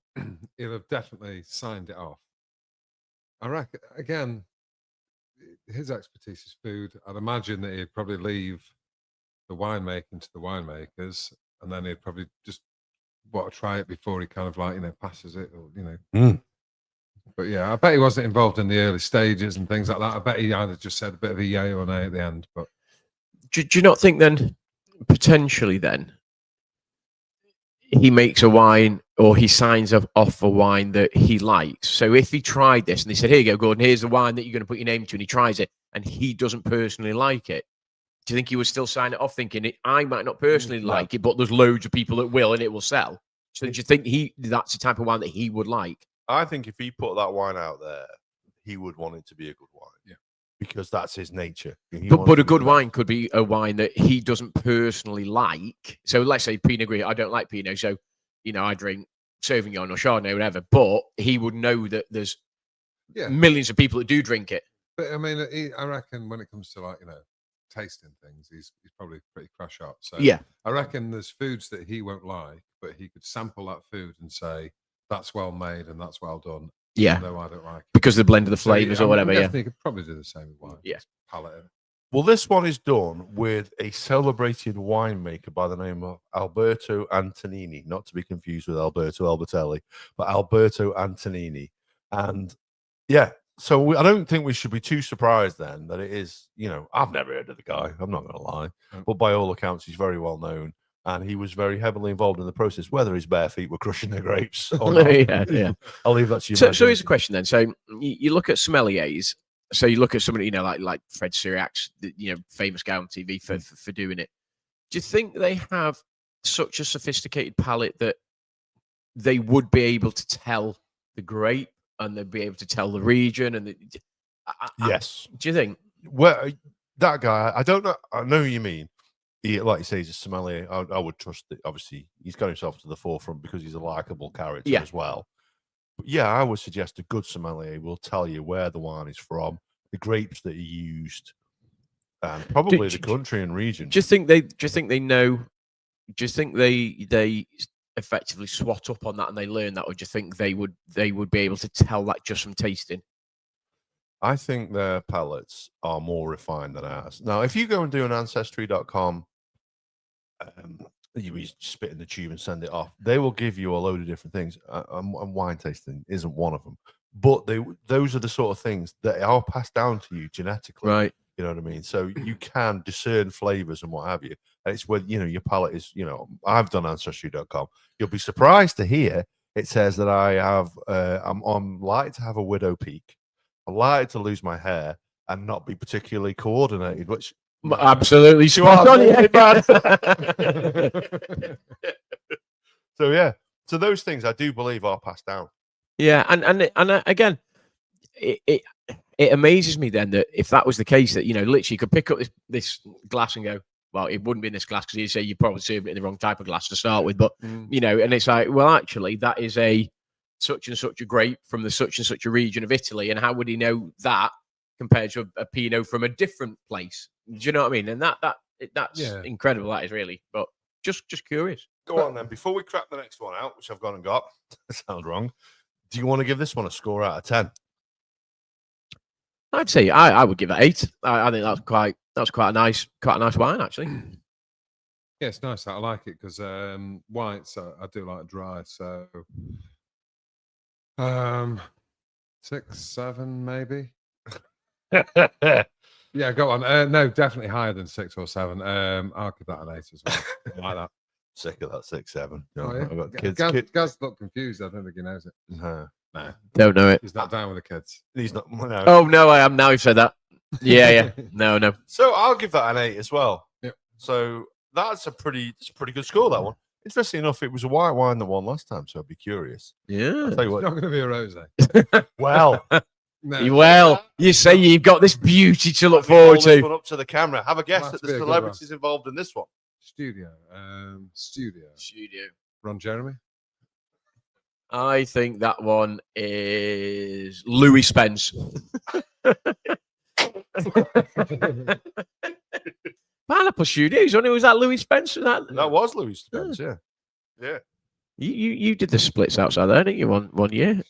he'll have definitely signed it off. I reckon, again, his expertise is food. I'd imagine that he'd probably leave the winemaking to the winemakers, and then he'd probably just want to try it before he kind of like, passes it, or, Mm. But yeah, I bet he wasn't involved in the early stages and things like that. I bet he either just said a bit of a yay or nay at the end. But Do you not think then, potentially then, he makes a wine or he signs off a wine that he likes? So if he tried this and they said, here you go, Gordon, here's the wine that you're going to put your name to, and he tries it and he doesn't personally like it, do you think he would still sign it off thinking, I might not personally like it, but there's loads of people that will and it will sell? So do you think that's the type of wine that he would like? I think if he put that wine out there, he would want it to be a good wine. Yeah. Because that's his nature. He But wants a to good be wine could be a wine that he doesn't personally like. So let's say Pinot Gris. I don't like Pinot, so I drink Sauvignon or Chardonnay, whatever. But he would know that there's millions of people that do drink it. But I mean, I reckon when it comes to tasting things, he's probably pretty crash up. So Yeah. I reckon there's foods that he won't like, but he could sample that food and say that's well made and that's well done. Yeah. No, I don't like it. Because the blend of the So, flavors or whatever. Yeah. He could probably do the same with wine. Yeah. Palate. Well, this one is done with a celebrated winemaker by the name of Alberto Antonini, not to be confused with Alberto Albertelli, but Alberto Antonini. And yeah, so I don't think we should be too surprised then that it is, I've never heard of the guy, I'm not going to lie, but by all accounts, he's very well known. And he was very heavily involved in the process, whether his bare feet were crushing the grapes or not. Yeah. I'll leave that to you. So here's a question then. So you look at sommeliers. So you look at somebody, like Fred Siriax, famous guy on TV for doing it. Do you think they have such a sophisticated palate that they would be able to tell the grape and they'd be able to tell the region? And yes. Do you think? Well, that guy, I don't know. I know who you mean. He, like you say, he's a sommelier. I would trust that. Obviously, he's got himself to the forefront because he's a likable character as well. But yeah, I would suggest a good sommelier will tell you where the wine is from, the grapes that he used, and probably the country and region. Do you think they know? Do you think they effectively swat up on that and they learn that, or do you think they would be able to tell that just from tasting? I think their palates are more refined than ours. Now, if you go and do an Ancestry.com, you spit in the tube and send it off, they will give you a load of different things. And wine tasting isn't one of them. But those are the sort of things that are passed down to you genetically. Right. You know what I mean? So you can discern flavors and what have you. And it's where, your palate is, I've done Ancestry.com. You'll be surprised to hear it says that I have, I'm likely to have a widow peak. I like to lose my hair and not be particularly coordinated, which absolutely spot on. So yeah, so those things I do believe are passed down. Yeah, and again, it amazes me then that if that was the case, that literally you could pick up this glass and go, well, it wouldn't be in this glass because you say you probably served it in the wrong type of glass to start with, but and it's like, well, actually, that is a such and such a grape from the such and such a region of Italy, and how would he know that compared to a Pinot from a different place? Do you know what I mean? And that's incredible. That is really, but just curious. Go on then. Before we crack the next one out, which I've gone and got, sounds wrong. Do you want to give this one a score out of 10? I'd say I would give it 8. I think that's quite a nice wine actually. Yeah, it's nice. I like it because whites I do like dry. So 6, 7, maybe. Yeah, go on. No, definitely higher than 6 or 7. I'll give that an 8 as well. I like that. Sick of that 6, 7. Oh, yeah. I've got kids. Gaz look confused. I don't think he knows it. No. Don't know it. He's not down with the kids. He's not. No. Oh no, I am now. You've said that. Yeah. No. So I'll give that an 8 as well. Yep. So that's a pretty good score, that one. Interesting enough, it was a white wine that won last time, so I'd be curious. Yeah. I'll tell you It's what. not going to be a rosé. Well, No. Well, you say you've got this beauty to look let me hold forward this to. one up to the camera. Have a guess Must at be the a good celebrities involved in this one. Studio. Ron Jeremy. I think that one is Louis Spence. But I Apple Studios, wasn't it? Was that Louis Spencer? That was Louis Spence, yeah. Yeah. You did the splits outside there, didn't you? One year.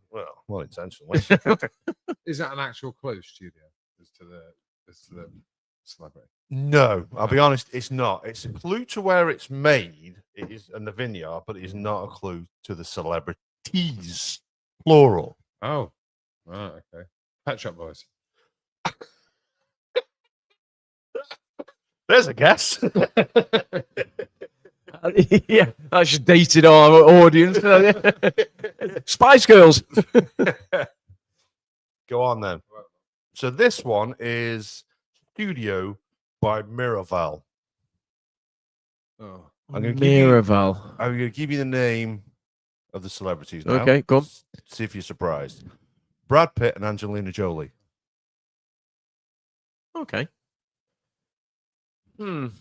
Well, not intentionally. Is that an actual clue, studio, as to the celebrity? No, I'll be honest, it's not. It's a clue to where it's made, it is in the vineyard, but it is not a clue to the celebrities, plural. Oh, right, okay. Pet Shop Boys. There's a guess. Yeah, that's just dated our audience. Spice Girls. Go on then. So this one is Studio by Miraval. Oh, I'm going to give you, Miraval. I'm going to give you the name of the celebrities now. Okay, go on. See if you're surprised. Brad Pitt and Angelina Jolie. Okay. The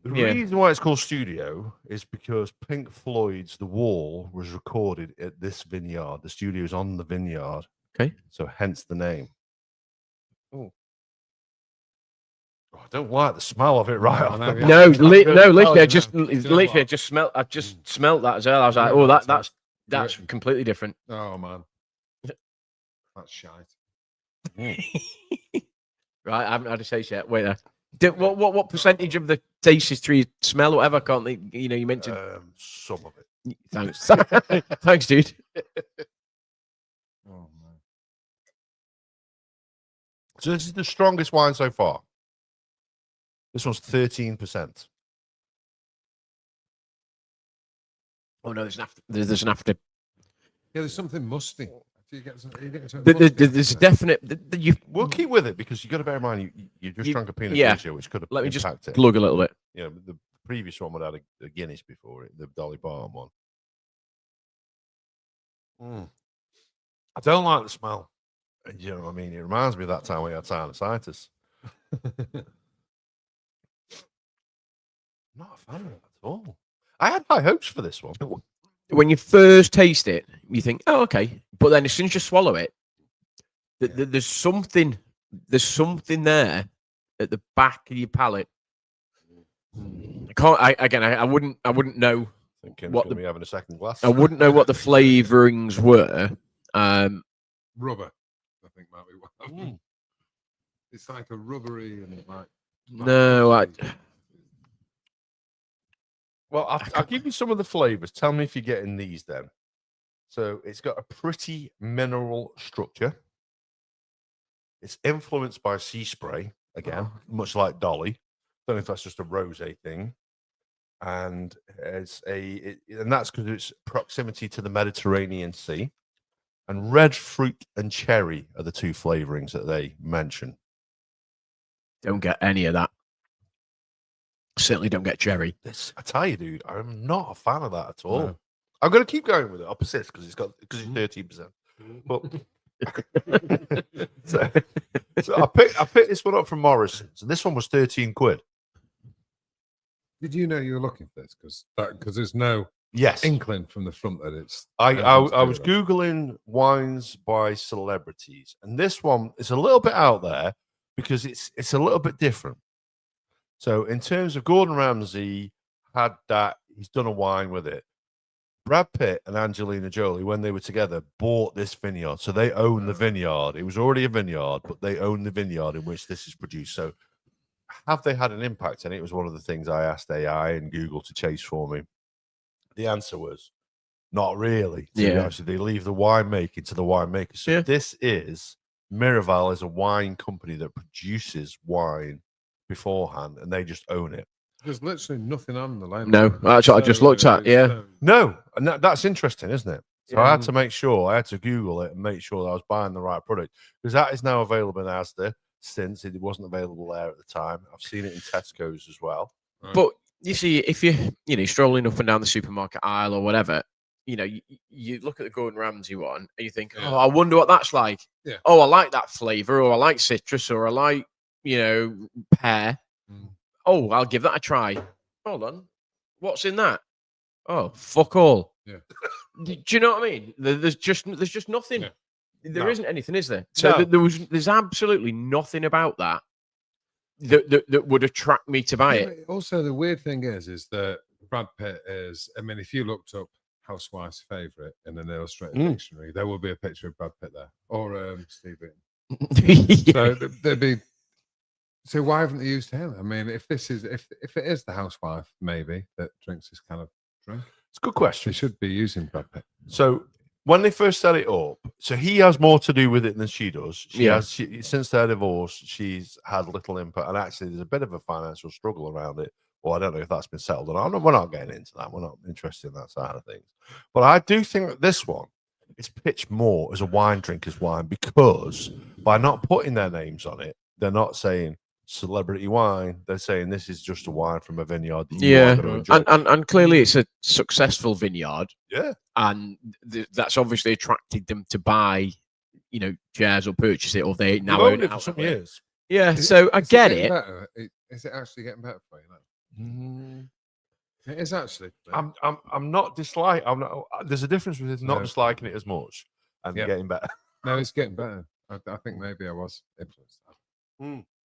Yeah. reason why it's called Studio is because Pink Floyd's The Wall was recorded at this vineyard. The studio's on the vineyard. Okay. So hence the name. Oh, I don't like the smell of it right No, off no, the yeah. No, bat. literally, I you just know. Do you know literally what? just smelt. I just smelt that as well. I was like, Yeah, oh, that's that's Written. completely different. Oh man, that's shite. Right, I haven't had a taste yet. Wait there. What percentage of the taste is through smell, whatever? I can't think. You know, you mentioned. Some of it. Thanks, thanks, dude. Oh man. So this is the strongest wine so far. This one's 13%. Oh no, there's an after. There's an after. Yeah, there's something musty. Do you get something musty There's a after that? definite. You We'll keep with it because you got to bear in mind you just You- drank a Pinot yeah. Grigio, which could have let me just impacted. plug a little bit. You know, the previous one would have had a Guinness before it, the Dolly Parton one. I don't like the smell. And you know what I mean? It reminds me of that time we had sinusitis. Not a fan of it at all. I had high hopes for this one. When you first taste it, you think, "Oh, okay," but then as soon as you swallow it, there's something there at the back of your palate. I can't. I wouldn't know. I think Kim's What going to be having a second glass. I wouldn't know what the flavorings were. Rubber, I think might be one. of them. Mm. It's like a rubbery and like. No, Well, I'll give you some of the flavors. Tell me if you're getting these then. So it's got a pretty mineral structure. It's influenced by sea spray, again, much like Dolly. Don't know if that's just a rosé thing. And and that's because of its proximity to the Mediterranean Sea. And red fruit and cherry are the two flavorings that they mention. don't get any of that. Certainly don't get cherry. I tell you, dude, I'm not a fan of that at all. No. I'm going to keep going with it. I'll persist because it's 13%. But so I picked this one up from Morrison's, and this one was 13 quid. Did you know you were looking for this? Because there's no Yes, inkling from the front that it's. I anything to do was with that. googling wines by celebrities, and this one is a little bit out there because it's a little bit different. So in terms of Gordon Ramsay had that, he's done a wine with it. Brad Pitt and Angelina Jolie, when they were together, bought this vineyard. So they own the vineyard. It was already a vineyard, but they own the vineyard in which this is produced. So have they had an impact? And it was one of the things I asked AI and Google to chase for me. The answer was not really. To be Yeah. honest with you. They leave the winemaking to the winemaker. So Yeah. this is Miraval is a wine company that produces wine beforehand, and they just own it. There's literally nothing on the label. No, that's what I just looked at, yeah. No, and that's interesting, isn't it? So I Yeah. had to make sure, I had to Google it and make sure that I was buying the right product because that is now available in Asda since it wasn't available there at the time. I've seen it in Tesco's as well. But you see, if you're strolling up and down the supermarket aisle or whatever, you look at the Gordon Ramsay one and you think, Yeah. oh, I wonder what that's like. Yeah. Oh, I like that flavor, or I like citrus, or I like pear. Mm. Oh, I'll give that a try. Hold on, what's in that? Oh, fuck all. Yeah. Do you know what I mean? There's just nothing. Yeah. There No. isn't anything, is there? So No. there's absolutely nothing about that that would attract me to buy Yeah, it. but also, the weird thing is that Brad Pitt is. I mean, if you looked up Housewife's favorite in an illustrated dictionary, there will be a picture of Brad Pitt there, or Steve Eaton. So there'd be. So why haven't they used him? I mean, if it is the housewife maybe that drinks this kind of drink, It's a good they question. should be using Brad Pitt. So when they first set it up, so he has more to do with it than she does. Since their divorce, she's had little input, and actually, there's a bit of a financial struggle around it. Well, I don't know if that's been settled or not. We're not getting into that. We're not interested in that side of things. But I do think that this one is pitched more as a wine drinker's wine, because by not putting their names on it, they're not saying celebrity wine. They're saying this is just a wine from a vineyard. That you are gonna enjoy. and clearly it's a successful vineyard. Yeah. And that's obviously attracted them to buy, shares or purchase it, or they now They've own owned it it for out some that way. years. Yeah, so I get getting it. better? Is it actually getting better for you now? It is actually. I'm not dislike. I'm not. There's a difference between not No. disliking it as much and Yeah. getting better. No, it's getting better. I think maybe I was influenced.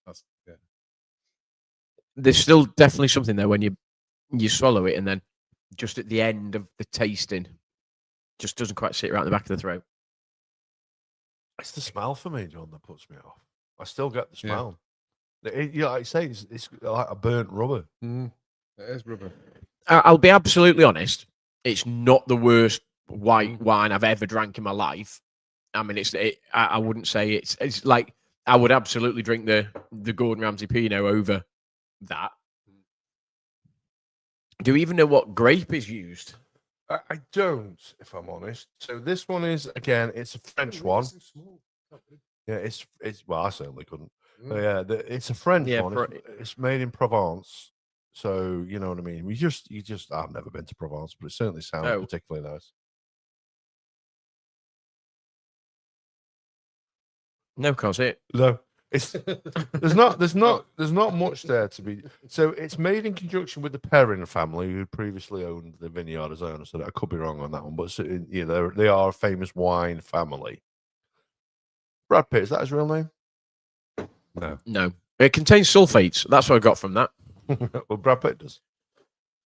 That's There's still definitely something there when you swallow it, and then just at the end of the tasting, just doesn't quite sit right in the back of the throat. It's the smell for me, John, that puts me off. I still get the Yeah. smell. Like you say, it's like a burnt rubber. It is rubber. I'll be absolutely honest. It's not the worst white wine I've ever drank in my life. I mean, I wouldn't say it's like I would absolutely drink the Gordon Ramsay Pinot over that. Do you even know what grape is used? I don't, if I'm honest. So this one is, again, it's a French one. Yeah, it's well, I certainly couldn't. But yeah, it's a French Yeah, one. It's made in Provence. So you know what I mean. You just I've never been to Provence, but it certainly sounds Oh. particularly nice. No, can't see it. No, it's there's not much there to be. So it's made in conjunction with the Perrin family, who previously owned the vineyard as owner. So I could be wrong on that one, but they are a famous wine family. Brad Pitt, is that his real name? No. It contains sulfates. That's what I got from that. Well, Brad Pitt does.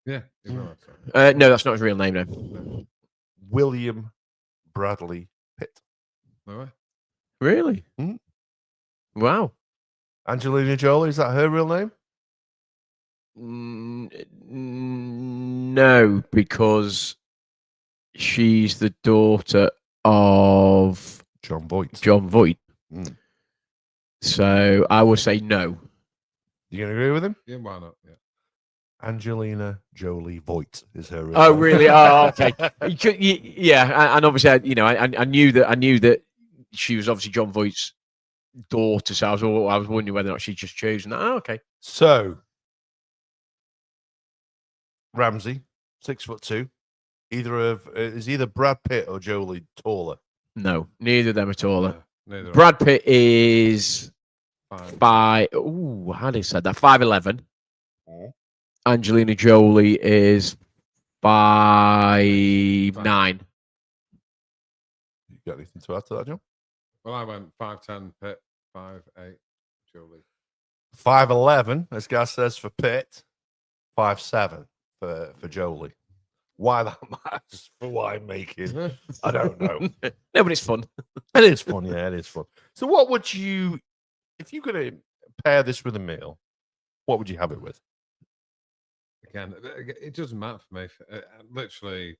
Yeah. you're right. No, that's not his real name. No. William Bradley Pitt. No way. Really? Mm. Wow. Angelina Jolie, is that her real name? No, because she's the daughter of John Voight. John Voight. Mm. So I would say no. You gonna agree with him? Yeah, why not? Yeah. Angelina Jolie Voight is her real Oh, name. really? Oh, okay. Yeah, and obviously, I knew that she was obviously John Voight's daughter. So I was wondering whether or not she'd just chosen that. Oh, okay. So Ramsey, 6'2". Is either Brad Pitt or Jolie taller? No, neither of them are taller. Neither Brad Pitt is Fine. how do you say that? 5'11". Mm. Angelina Jolie is 5'9". You got anything to add to that, John? Well, I went 5'10", Pitt, 5'8", Jolie. 5'11", as Gaz says, for Pitt. 5'7" for Jolie. Why that matters for winemaking, I don't know. No, but it's fun. It is fun, yeah, it is fun. So what would you, if you're going to pair this with a meal, what would you have it with? Again, it doesn't matter for me. Literally,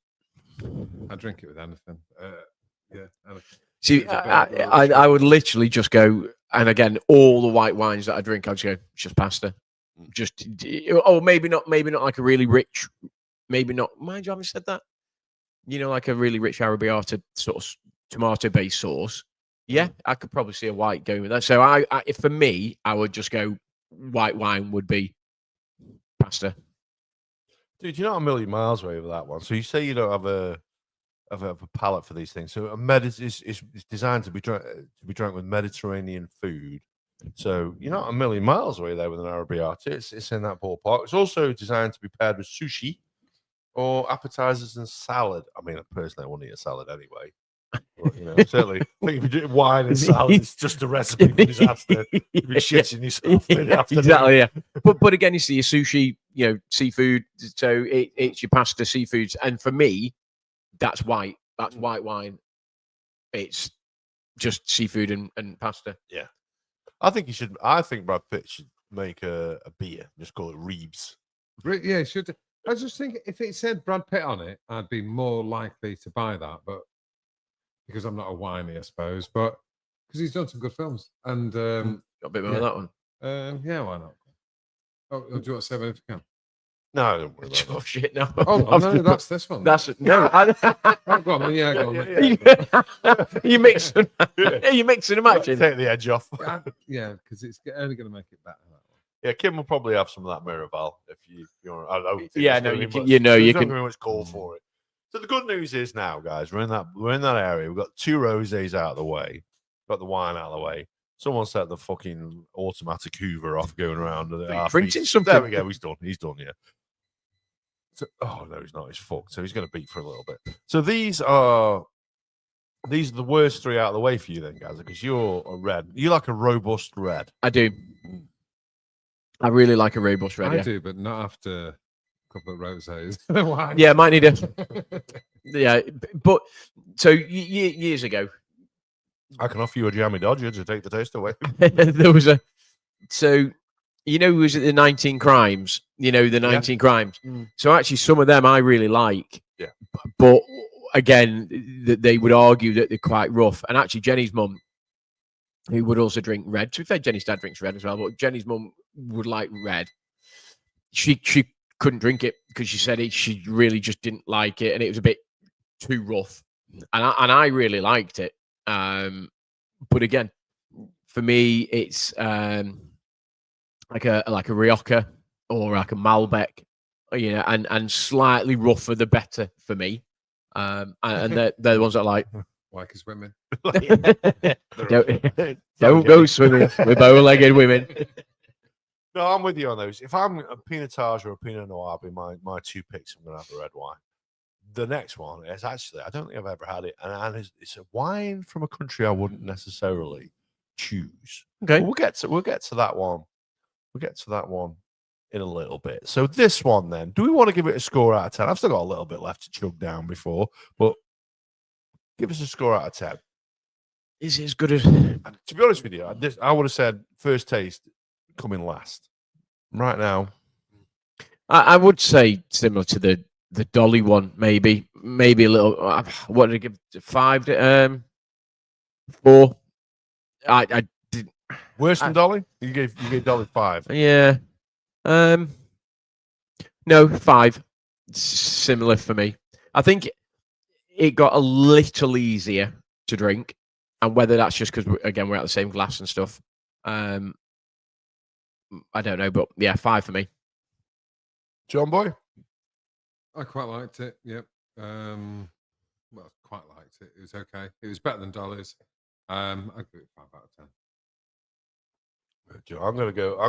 I drink it with anything. Yeah, anything. See, It's a bit of a I would literally just go, and again, all the white wines that I drink, I'd just go, it's just pasta. Just, or maybe not like a really rich, maybe not, mind you, having said that, like a really rich arrabbiata sort of tomato-based sauce. Yeah, I could probably see a white going with that. So if for me, I would just go, white wine would be pasta. Dude, you're not a million miles away with that one. So you say you don't have a palate for these things. So it's designed to be drunk with Mediterranean food. So you're not a million miles away there with an arrabbiata. It's in that ballpark. It's also designed to be paired with sushi or appetizers and salad. I mean, personally, I wouldn't eat a salad anyway. But, certainly, I think if you're doing wine and salad, it's just a recipe for disaster. You'd be shitting yourself in the afternoon. Exactly, yeah. But again, you see your sushi, seafood. So it's your pasta, seafoods, and for me, that's white. That's white wine. It's just seafood and pasta. Yeah, I think Brad Pitt should make a beer. Just call it Reeves. Yeah, should. I was just thinking, if it said Brad Pitt on it, I'd be more likely to buy that. But because I'm not a winey, I suppose. But because he's done some good films, and Got a bit more of that one. yeah, why not? Oh, do you want to say anything? Can? No, don't worry about Oh shit! No, Oh no, that's this one. that's no. Oh, go on, then, yeah, go on. You mixing and matching. Take the edge off. Yeah, because it's only going to make it better. That one. Yeah, Kim will probably have some of that Miraval if you want. I don't think Yeah, there's no, gonna you be can- much- you know, there's you not can- gonna be much call for it. So the good news is now, guys, we're in that area. We've got 2 rosés out of the way, got the wine out of the way. Someone set the fucking automatic Hoover off going around. Printing something. There we go. He's done. Yeah. So, oh no, he's not. He's fucked. So he's going to beat for a little bit. So these are the worst 3 out of the way for you then, guys, because you're a red. You like a robust red. I do. I really like a robust red. I Yeah. do, but not after a couple of rosés. Why? Yeah, might need a. Yeah, but so years ago, I can offer you a jammy Dodger to take the taste away. there was a. So, was it the 19 Crimes? The 19 Crimes. Mm. So actually, some of them I really like. Yeah. But again, they would argue that they're quite rough. And actually, Jenny's mum, who would also drink red. To be fair, Jenny's dad drinks red as well, but Jenny's mum would like red. She couldn't drink it because she said she really just didn't like it, and it was a bit too rough. And I really liked it. But again, for me, it's like a Rioja or like a Malbec, and slightly rougher the better for me. And they're the ones that I like. Like as women. Don't go swimming with bow-legged women. No, I'm with you on those. If I'm a Pinotage or a Pinot Noir, be my 2 picks. I'm going to have a red wine. The next one is actually, I don't think I've ever had it, and it's a wine from a country I wouldn't necessarily choose. Okay. But we'll get to that one. We'll get to that one in a little bit. So this one, then, do we want to give it a score out of 10? I've still got a little bit left to chug down before, but give us a score out of 10. Is it as good as? And to be honest with you, I would have said first taste coming last. Right now, I would say similar to the Dolly one, maybe a little. What did I give? 5? 4. I did. worse than Dolly. You gave Dolly 5. Yeah. No, 5. Similar for me. I think it got a little easier to drink, and whether that's just because we're at the same glass and stuff. I don't know, but yeah, 5 for me. John Boy. I quite liked it. Yep. Well, quite liked it. It was okay. It was better than Dolly's. I'd give it 5 out of 10. I'm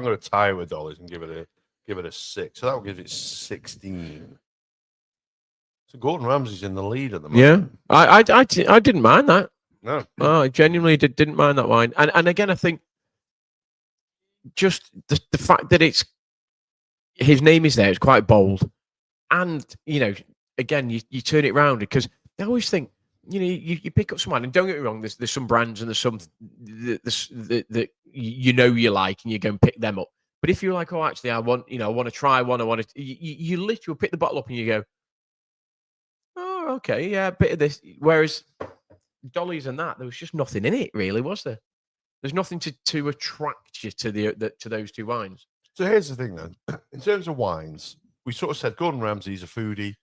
gonna tie it with Dolly's and give it a 6. So that will give it 16. So Gordon Ramsay's in the lead at the moment. Yeah, I didn't mind that. No. Oh, I genuinely didn't mind that wine. And again, I think just the fact that his name is there, it's quite bold. And, again, you turn it around because I always think, you pick up some wine, and don't get me wrong, there's some brands and there's some that you like, and you go and pick them up. But if you're like, oh, actually, I want to try one, you literally pick the bottle up and you go, oh, okay, yeah, a bit of this. Whereas Dolly's and that, there was just nothing in it, really, was there? There's nothing to attract you to those 2 wines. So here's the thing, then. In terms of wines, we sort of said Gordon Ramsay's a foodie.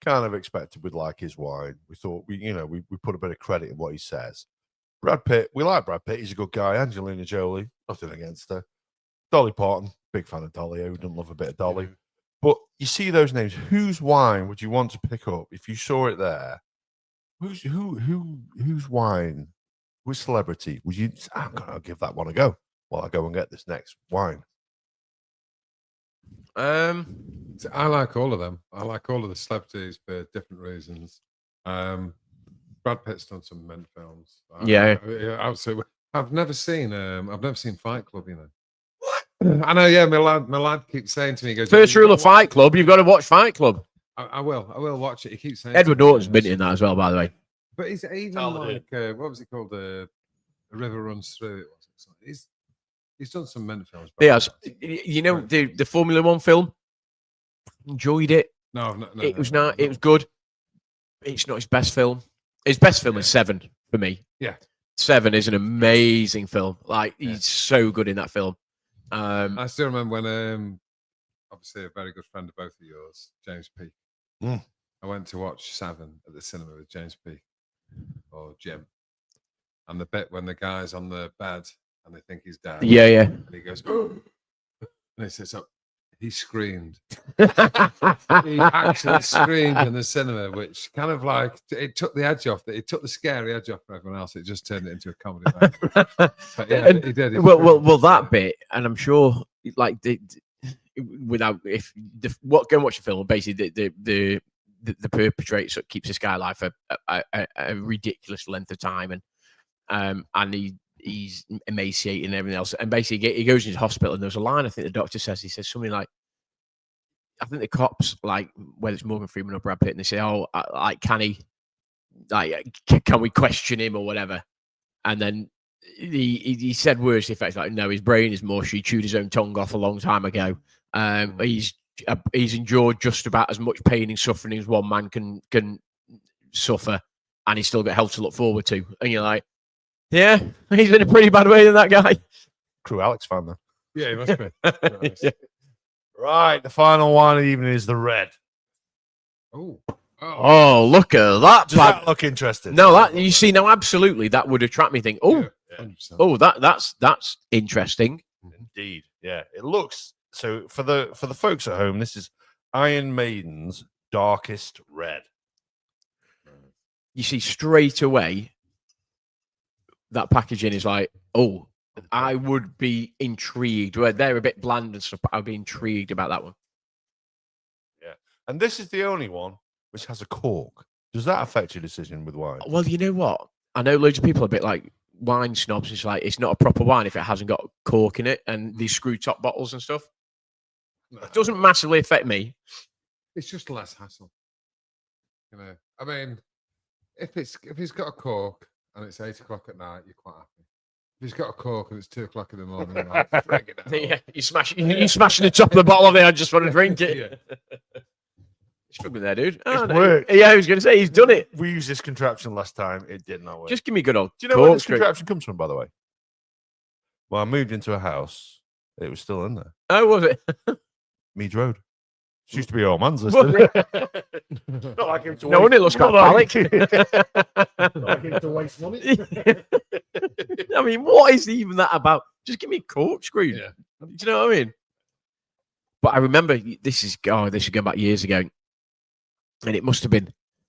Kind of expected we'd like his wine. We thought we put a bit of credit in what he says. Brad Pitt, we like Brad Pitt. He's a good guy. Angelina Jolie, nothing against her. Dolly Parton, big fan of Dolly. Who doesn't love a bit of Dolly? Yeah. But you see those names. Whose wine would you want to pick up if you saw it there? Whose wine? Which celebrity would you? I'm gonna give that one a go while I go and get this next wine. So I like all of them. I like all of the celebrities for different reasons. Brad Pitt's done some mint films. Yeah. Absolutely. I've never seen Fight Club. You know. I know. Yeah, my lad keeps saying to me, he goes, First "You've rule got of to watch Fight it." Club, you've got to watch Fight Club. I will watch it. He keeps saying. Edward to me, Norton's been in that as well, by the way. But he's even Talented. like what was it called? The River Runs Through It. He's done some mint films. He has. You know the Formula One film. Enjoyed it. No, It was not. It was good. It's not his best film. His best film is Seven for me. Yeah. Seven is an amazing film. Like he's so good in that film. I still remember when obviously a very good friend of both of yours, James Peake. Mm. I went to watch Seven at the cinema with James Peake or Jim. And the bit when the guy's on the bed and they think he's dead. Yeah, yeah. And he goes, and he says, oh, he screamed. He actually screamed in the cinema, which kind of like it took the edge off. It took the scary edge off for everyone else. It just turned it into a comedy. But yeah, And- he did. well, that bit, and I'm sure, like, without if what go and watch the film, basically the perpetrator keeps this guy alive for a ridiculous length of time, and he's emaciated and everything else, and basically he goes into hospital, and there's a line I think the doctor says, he says something like, I think the cops, like whether it's Morgan Freeman or Brad Pitt, and they say, oh, like can we question him or whatever, and then he said words to the effect like, no, his brain is mush, he chewed his own tongue off a long time ago. He's endured just about as much pain and suffering as one man can suffer, and he's still got health to look forward to. And you're like, yeah, he's in a pretty bad way than that guy. True Alex fan, though. Yeah, he must be. Nice. Yeah. Right, the final one of the evening is the red. Oh, Oh, look at that! Does that look interesting? No, that you see now, absolutely, that would attract me. Think, oh, yeah, 100%. oh, that's interesting. Indeed, yeah. It looks so for the folks at home. This is Iron Maiden's Darkest Red. You see straight away that packaging is like, oh, I would be intrigued. Where they're a bit bland and stuff, but I'd be intrigued about that one. And this is the only one which has a cork. Does that affect your decision with wine? Well, you know what? I know loads of people are a bit like wine snobs. It's like it's not a proper wine if it hasn't got cork in it and these screw top bottles and stuff. It doesn't massively affect me. It's just less hassle. You know, I mean, if he's got a cork and it's 8 o'clock at night, you're quite happy. If he's got a cork and it's 2 o'clock in the morning, you're like, "Frig it out." Yeah, you smashing the top of the bottle of it. I just want to drink it. Yeah. Struggling there, dude. It's no. worked. Yeah, I was going to say he's done it. We used this contraption last time. It did not work. Just give me good old. Do you know where this corkscrew. contraption comes from, by the way? Well, I moved into a house. It was still in there. Oh, was it? Meads Road. It used to be old man's list. Was didn't it? it? Not like him to No waste- one it looks not quite like- phallic. him to waste money. I mean, what is even that about? Just give me a corkscrew. Yeah. Do you know what I mean? But I remember this is going back years ago, and it must have been,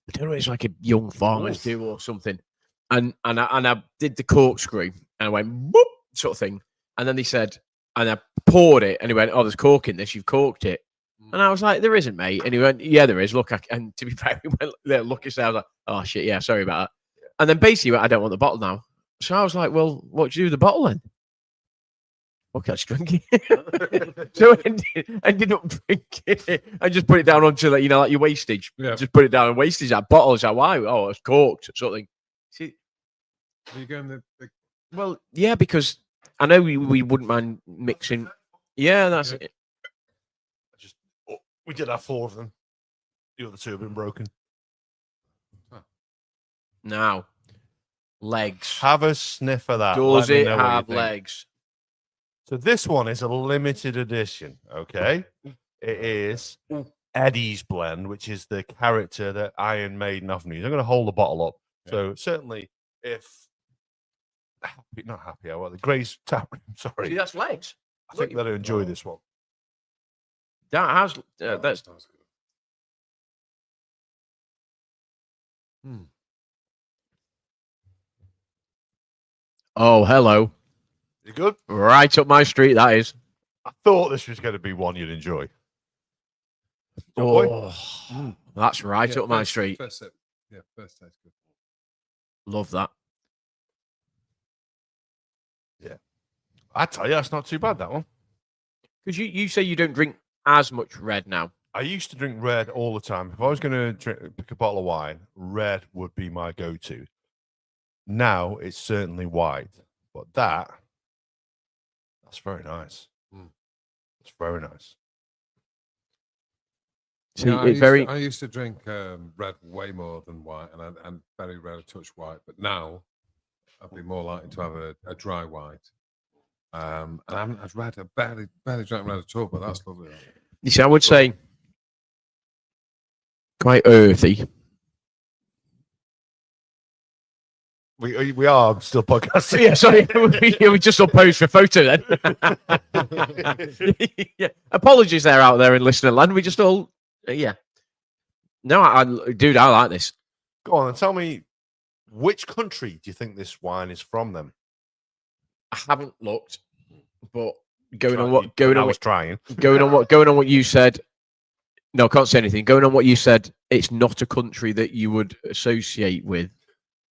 I don't know, it's like a young farmer's Oof. do or something, and I did the corkscrew and I went boop sort of thing, and then they said, and I poured it, and he went, oh, there's cork in this, you've corked it. And I was like, there isn't, mate. And he went, yeah, there is. Look, and to be fair, he went there, look, I was like, oh shit, yeah, sorry about that. And then basically, he went, I don't want the bottle now. So I was like, well, what do you do with the bottle then? Okay, I just drink it. So I ended up drinking it. I just put it down onto like your wastage. Yeah. Just put it down on wastage. That bottle. It's like, why? Oh, it's corked, sort of thing. See, Are you going the well, yeah, because I know we wouldn't mind mixing. Yeah, that's it. We did have 4 of them. The other 2 have been broken. Now, legs. Have a sniff of that. Does Let me it know what you have think. legs? So this one is a limited edition. Okay, it is Eddie's blend, which is the character that Iron Maiden often use. I'm going to hold the bottle up. So certainly, if not happy hour, the Grace Tap Room. See, Sorry, that's legs. I think they'll enjoy this one. That has that's oh hello, You good? right up my street. That is. I thought this was going to be one you'd enjoy. Oh, boy. Oh, that's right Yeah, up my first- street. First sip. Yeah, first taste good. Love that. I tell you, that's not too bad, that one. Because you say you don't drink as much red now. I used to drink red all the time. If I was going to pick a bottle of wine, red would be my go-to. Now it's certainly white, but that's very nice. It's very nice. See, Yeah, it's very. I used to drink red way more than white, and very rarely touch white. But now, I'd be more likely to have a dry white. And I haven't had red. I barely drank red at all. But that's lovely. You see, I would say quite earthy. We are still podcasting. Yeah, sorry, we just all posed for a photo then. Yeah, apologies there out there in listener land. We just all, yeah. No, dude, I like this. Go on and tell me, which country do you think this wine is from? Then I haven't looked, but going I on was what trying. going on what you said. No, I can't say anything. Going on what you said, it's not a country that you would associate with.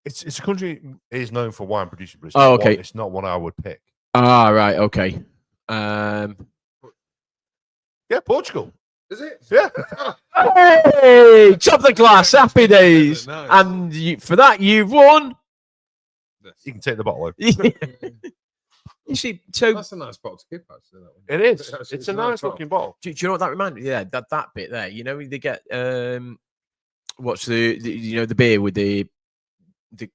It's a country is known for wine producing, but it's Oh, not okay. one, it's not one I would pick. Ah, right, okay. Yeah, Portugal. Is it? Yeah. Hey, top the glass, happy days, Nice. and for that you've won. You can take the bottle. Over. You see, so That's a nice bottle to keep. Actually, that one. It is. It's It's a a nice nice looking bottle. do you know what that reminded me? Yeah, that bit there. You know, they get what's the you know the beer with the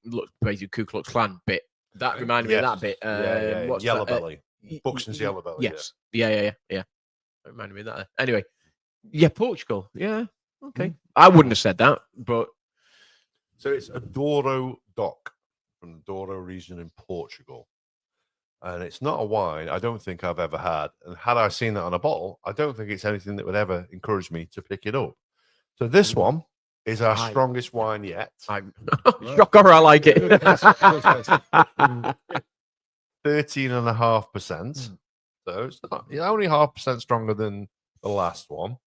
look basically Ku Klux Klan bit. That reminded me of that bit. What's Yellow that? belly. Buxton's yellow belly. Yes. Yeah. That reminded me of that. Anyway, yeah, Portugal. Yeah. Okay. I wouldn't have said that, but So it's a Douro DOC from the Douro region in Portugal. And it's not a wine I don't think I've ever had. And had I seen that on a bottle, I don't think it's anything that would ever encourage me to pick it up. So this one is our I- strongest wine yet. I'm shocker. I like it. 13.5%. So it's not only 0.5% stronger than the last one.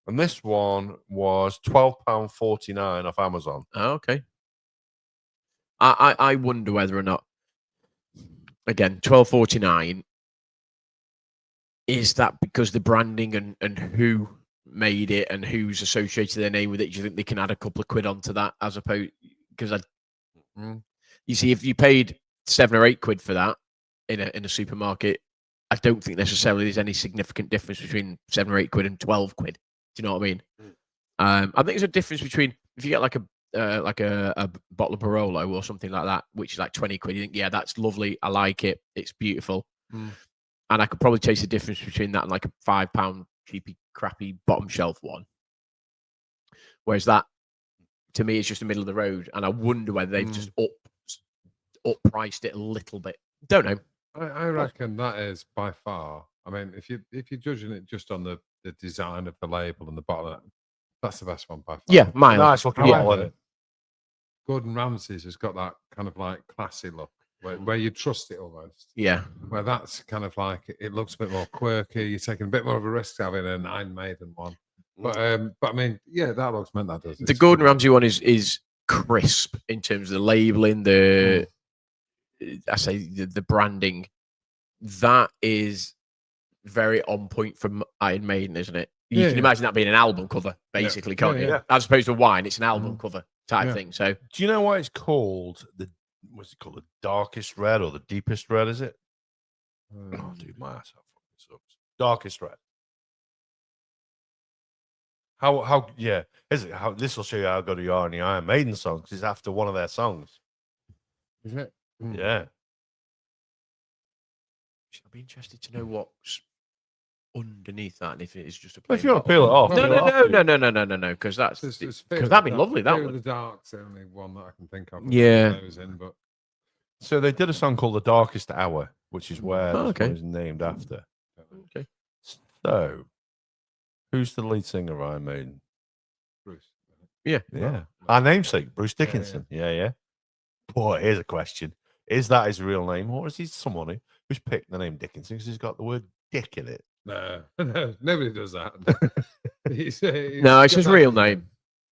And this one was £12.49 off Amazon. Okay. I wonder whether or not, again, 12.49, is that because the branding and who made it and who's associated their name with it? Do you think they can add a couple of quid onto that as opposed? Because you see, if you paid 7 or 8 quid for that in a supermarket, I don't think necessarily there's any significant difference between 7 or 8 quid and 12 quid. Do you know what I mean? I think there's a difference between if you get like a bottle of Barolo or something like that, which is like 20 quid. You think, yeah, that's lovely. I like it. It's beautiful. And I could probably taste the difference between that and like a £5 cheapy, crappy bottom shelf one. Whereas that, to me, is just the middle of the road. And I wonder whether they've just up priced it a little bit. Don't know. I reckon that is by far. I mean, if you're judging it just on the design of the label and the bottle, that's the best one by far. Yeah, mine. Nice looking Yeah. bottle, isn't it? Gordon Ramsay's has got that kind of like classy look where you trust it almost. Yeah. Where that's kind of like it looks a bit more quirky. You're taking a bit more of a risk having an Iron Maiden one. But I mean, yeah, that looks meant that does. The Gordon Ramsay one is crisp in terms of the labeling, the branding. That is very on point from Iron Maiden, isn't it? You can imagine that being an album cover, basically, can't you? yeah. As opposed to wine, it's an album cover type thing. So Do you know why it's called what's it called? The darkest red or the deepest red, is it? Oh, dude, my ass. Darkest red. How yeah, is it? How this will show you how good you are in the Iron Maiden songs. It's after one of their songs. Is it? Yeah. I'd be interested to know what's underneath that, and if it is just a. Well, if plain you want to peel it bottle. off, peel it off, dude. No, because that's Because that'd be lovely. That Fear of would. the Dark's the only one that I can think of. Yeah. Those in, but So they did a song called "The Darkest Hour," which is where Oh, this okay. one is named after. Okay. So, who's the lead singer of Iron Maiden? Bruce. Yeah. Yeah, our namesake, Bruce Dickinson. Yeah. Boy, here's a question: is that his real name, or is he someone who's picked the name Dickinson because he's got the word "dick" in it? No, nobody does that. No, it's his real name.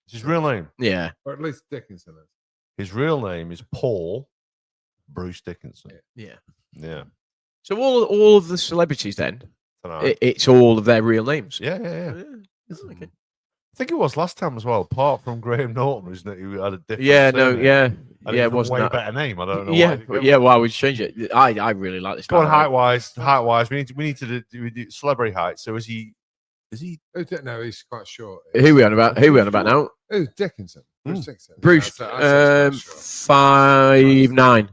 It's his real name. Yeah. or at least Dickinson is. His real name is Paul Bruce Dickinson. Yeah. Yeah. So all of the celebrities then, Tonight. it's all of their real names. Yeah, yeah, yeah. Oh, okay. I think it was last time as well, apart from Graham Norton, isn't it? Who had a different Yeah, no, surname. yeah. And Yeah, it was a wasn't way that? better name. I don't know Yeah, why. yeah. Why would you change it? I really like this. Go on, band, height wise. We need to do celebrity height. So is he? No, he's quite short. Who we on about? Who we on about now? Oh, Dickinson. Bruce Mm. Dickinson. Bruce, I'd say he's quite short. 5'9".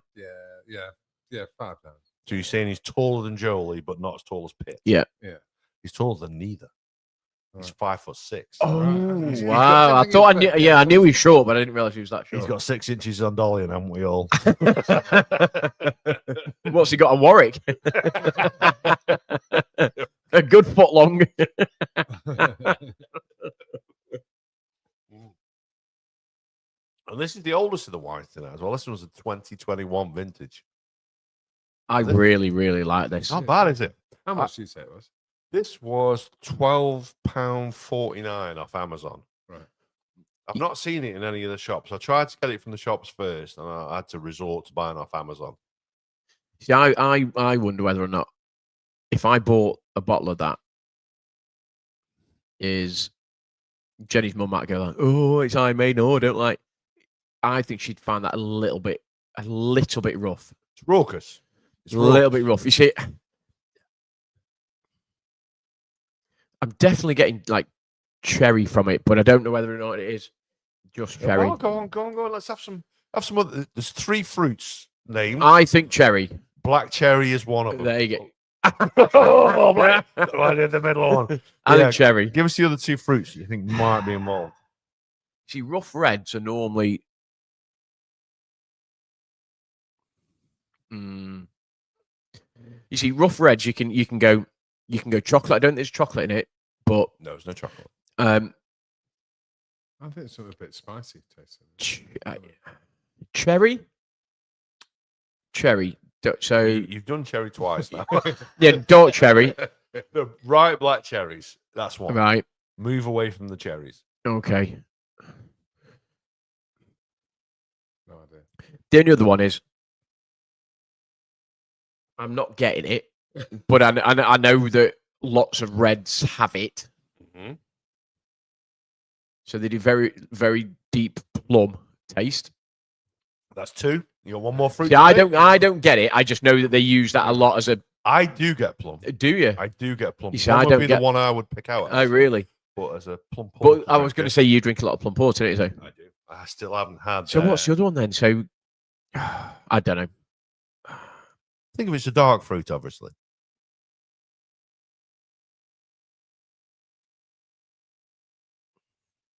Yeah, 5 pounds. So you're saying he's taller than Jolie, but not as tall as Pitt? Yeah. Yeah. He's taller than neither. He's 5'6". Oh Right. He's got- wow! I think thought I he's knew. fit, Yeah, yeah. I knew he was short, but I didn't realize he was that He's short. got 6 inches on Dolly, haven't we all? What's he got? A Warwick? A good foot long. And this is the oldest of the wines tonight as well. This was a 2021 vintage. I really, really like this. Not bad, is it? How much do you say it was? This was £12.49 off Amazon. Right. I've not seen it in any of the shops. I tried to get it from the shops first, and I had to resort to buying off Amazon. See, I wonder whether or not if I bought a bottle of that, is Jenny's mum might go like, "Oh, it's I made. No, I don't like." I think she'd find that a little bit rough. It's raucous. It's A little raucous. bit rough. You see, I'm definitely getting like cherry from it, but I don't know whether or not it is just cherry. Go on. Let's have some other. There's 3 fruits named. I think cherry. Black cherry is one of them. There you go. Oh, right in the middle one. I Yeah. think cherry. Give us the other 2 fruits you think might be involved. See, rough reds are normally. You see, rough reds you can go chocolate. I don't think there's chocolate in it, but No, there's no chocolate. I think it's something a bit spicy tasting. Cherry. So You've done cherry twice now. yeah, dark cherry. The right black cherries. That's one. Right. Move away from the cherries. Okay. No idea. The only other one is I'm not getting it, but I know that lots of reds have it. Mhm. So they do very, very deep plum taste. That's 2. You got one more fruit. See, to I pick? don't get it. I just know that they use that a lot as a. I do get plum. Do you? I do get plum. You see, Plum I would don't be get- the one I would pick out. Oh, really? But as a plum. But I was going to say you drink a lot of plum porter, don't you? So, I do. I still haven't had. so what's the other one then? So, I don't know. Think of it's a dark fruit, obviously.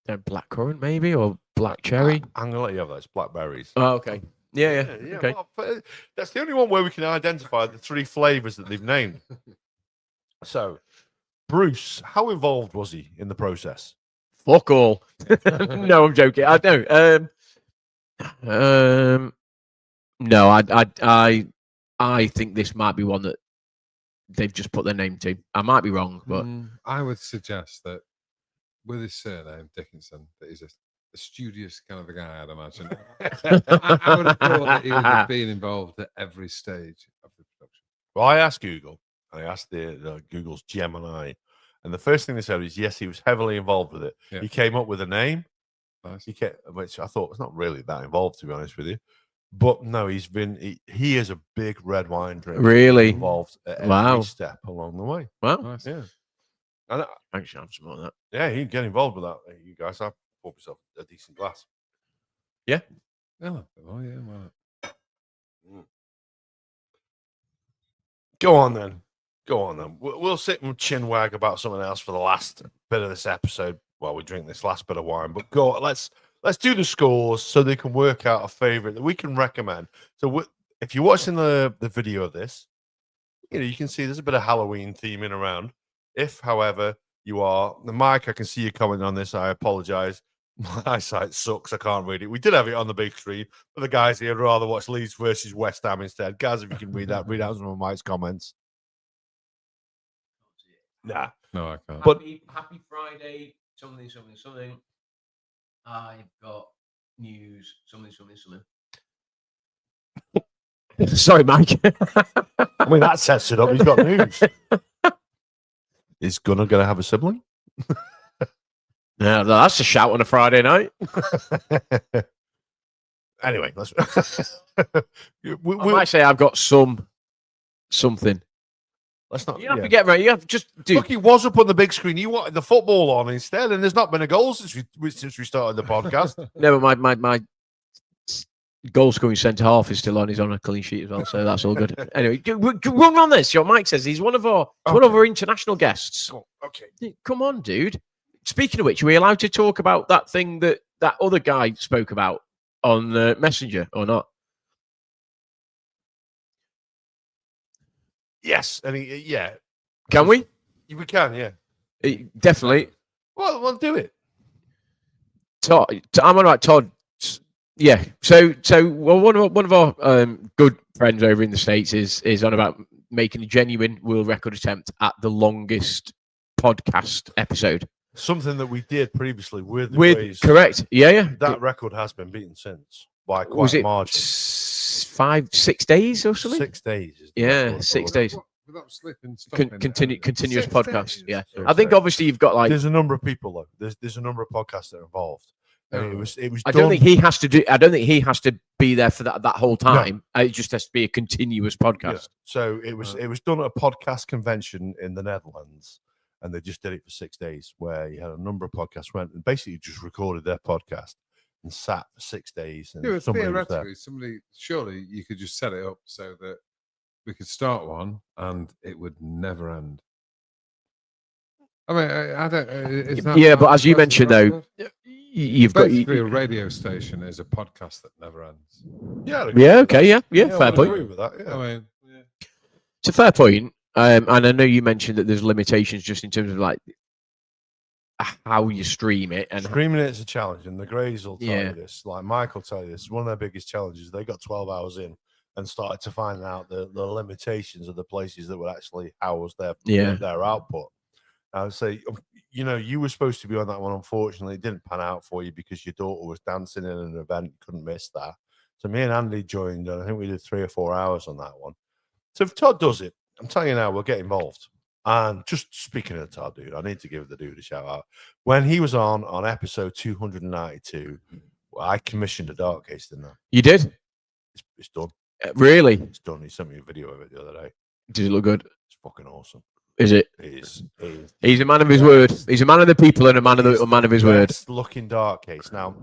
Then blackcurrant maybe or black cherry. I'm gonna let you have that. It's blackberries. Oh, okay. Yeah. Okay. Well, but that's the only one where we can identify the 3 flavors that they've named. So, Bruce, how involved was he in the process? Fuck all. No, I'm joking. I know. No, I think this might be one that they've just put their name to. I might be wrong, but I would suggest that with his surname Dickinson, that he's a studious kind of a guy. I'd imagine. I would have thought that he would have been involved at every stage of the production. Well, I asked Google. I asked the Google's Gemini, and the first thing they said is yes, he was heavily involved with it. Yeah. He came up with a name. Nice. Which I thought was not really that involved, to be honest with you. But no, he is a big red wine drinker. Really? Involved at every Wow. step along the way. well, Nice. Yeah. And I should have some more of that. yeah, he can get involved with that. You guys, I bought myself a decent glass. Yeah. Oh yeah. Well, Go on then. We'll sit and chin wag about something else for the last bit of this episode while we drink this last bit of wine. But let's do the scores so they can work out a favorite that we can recommend. So if you're watching the video of this, you can see there's a bit of Halloween theming around. If, however, you are the Mike, I can see you commenting on this. I apologize. My eyesight sucks. I can't read it. We did have it on the big screen, but the guys here would rather watch Leeds versus West Ham instead. Guys, if you can read out some of Mike's comments. Nah. no, I can't. But- Happy Friday, something. I've got news, something. Sorry, Mike. I mean, that sets it up. He's got news. Is Gunnar going to have a sibling? No, that's a shout on a Friday night. Anyway, let's. I might say I've got something. Let's not. You have to get right. You have to just do. Look, he was up on the big screen. You wanted the football on instead, and there's not been a goal since we started the podcast. No, but my goal scoring centre half is still on. He's on a clean sheet as well, so that's all good. Anyway, run on this. Your Mike says he's one of our international guests. Cool. Okay. Come on, dude. Speaking of which, are we allowed to talk about that thing that other guy spoke about on Messenger or not? Yes, and yeah. Can we? We can, yeah. Definitely. Well, we'll do it. Todd, I'm all right, Todd. Yeah. So well, one of our good friends over in the States is on about making a genuine world record attempt at the longest podcast episode. Something that we did previously with the Grays. Correct. Yeah. That record has been beaten since by quite Was a it margin. 5-6 days or something? 6 days. Is the Yeah, record. 6 days. Without slipping, stopping, Continuous 6 podcast. days. Yeah. 6 I think days. obviously you've got like. There's a number of people though. There's a number of podcasts that are involved. And it was. I don't think he has to do. I don't think he has to be there for that whole No. time. It just has to be a continuous podcast. Yeah. So it was done at a podcast convention in the Netherlands, and they just did it for 6 days, where you had a number of podcasts went and basically just recorded their podcast and sat for 6 days. And Yeah, somebody was there. theoretically, surely you could just set it up so that we could start one and it would never end. I mean, I don't. Is that Yeah, not but as you close to mentioned, the though, record? you've got. Basically, a radio station is a podcast that never ends. Yeah. I'd agree Yeah. with Okay. that. Yeah. Yeah. I Fair would point. agree with that. Yeah. I mean, yeah. It's a fair point. And I know you mentioned that there's limitations just in terms of like how you stream it and Streaming it's a challenge, and the Greys will tell Yeah. you this. Like Mike will tell you this. One of their biggest challenges. They got 12 hours in and started to find out the limitations of the places that would actually house their output. I would say, you were supposed to be on that one. Unfortunately, it didn't pan out for you because your daughter was dancing in an event. Couldn't miss that. So me and Andy joined, and I think we did 3 or 4 hours on that one. So if Todd does it, I'm telling you now, we'll get involved. And just speaking of Todd, dude, I need to give the dude a shout out. When he was on episode 292, I commissioned a dark case, didn't I? you did It's done. really. It's done. He sent me a video of it the other day. Does it look good? It's fucking awesome. Is it? It is. It is. He's a man of his word. He's a man of the people and a man of his word. Best looking dark case. Now,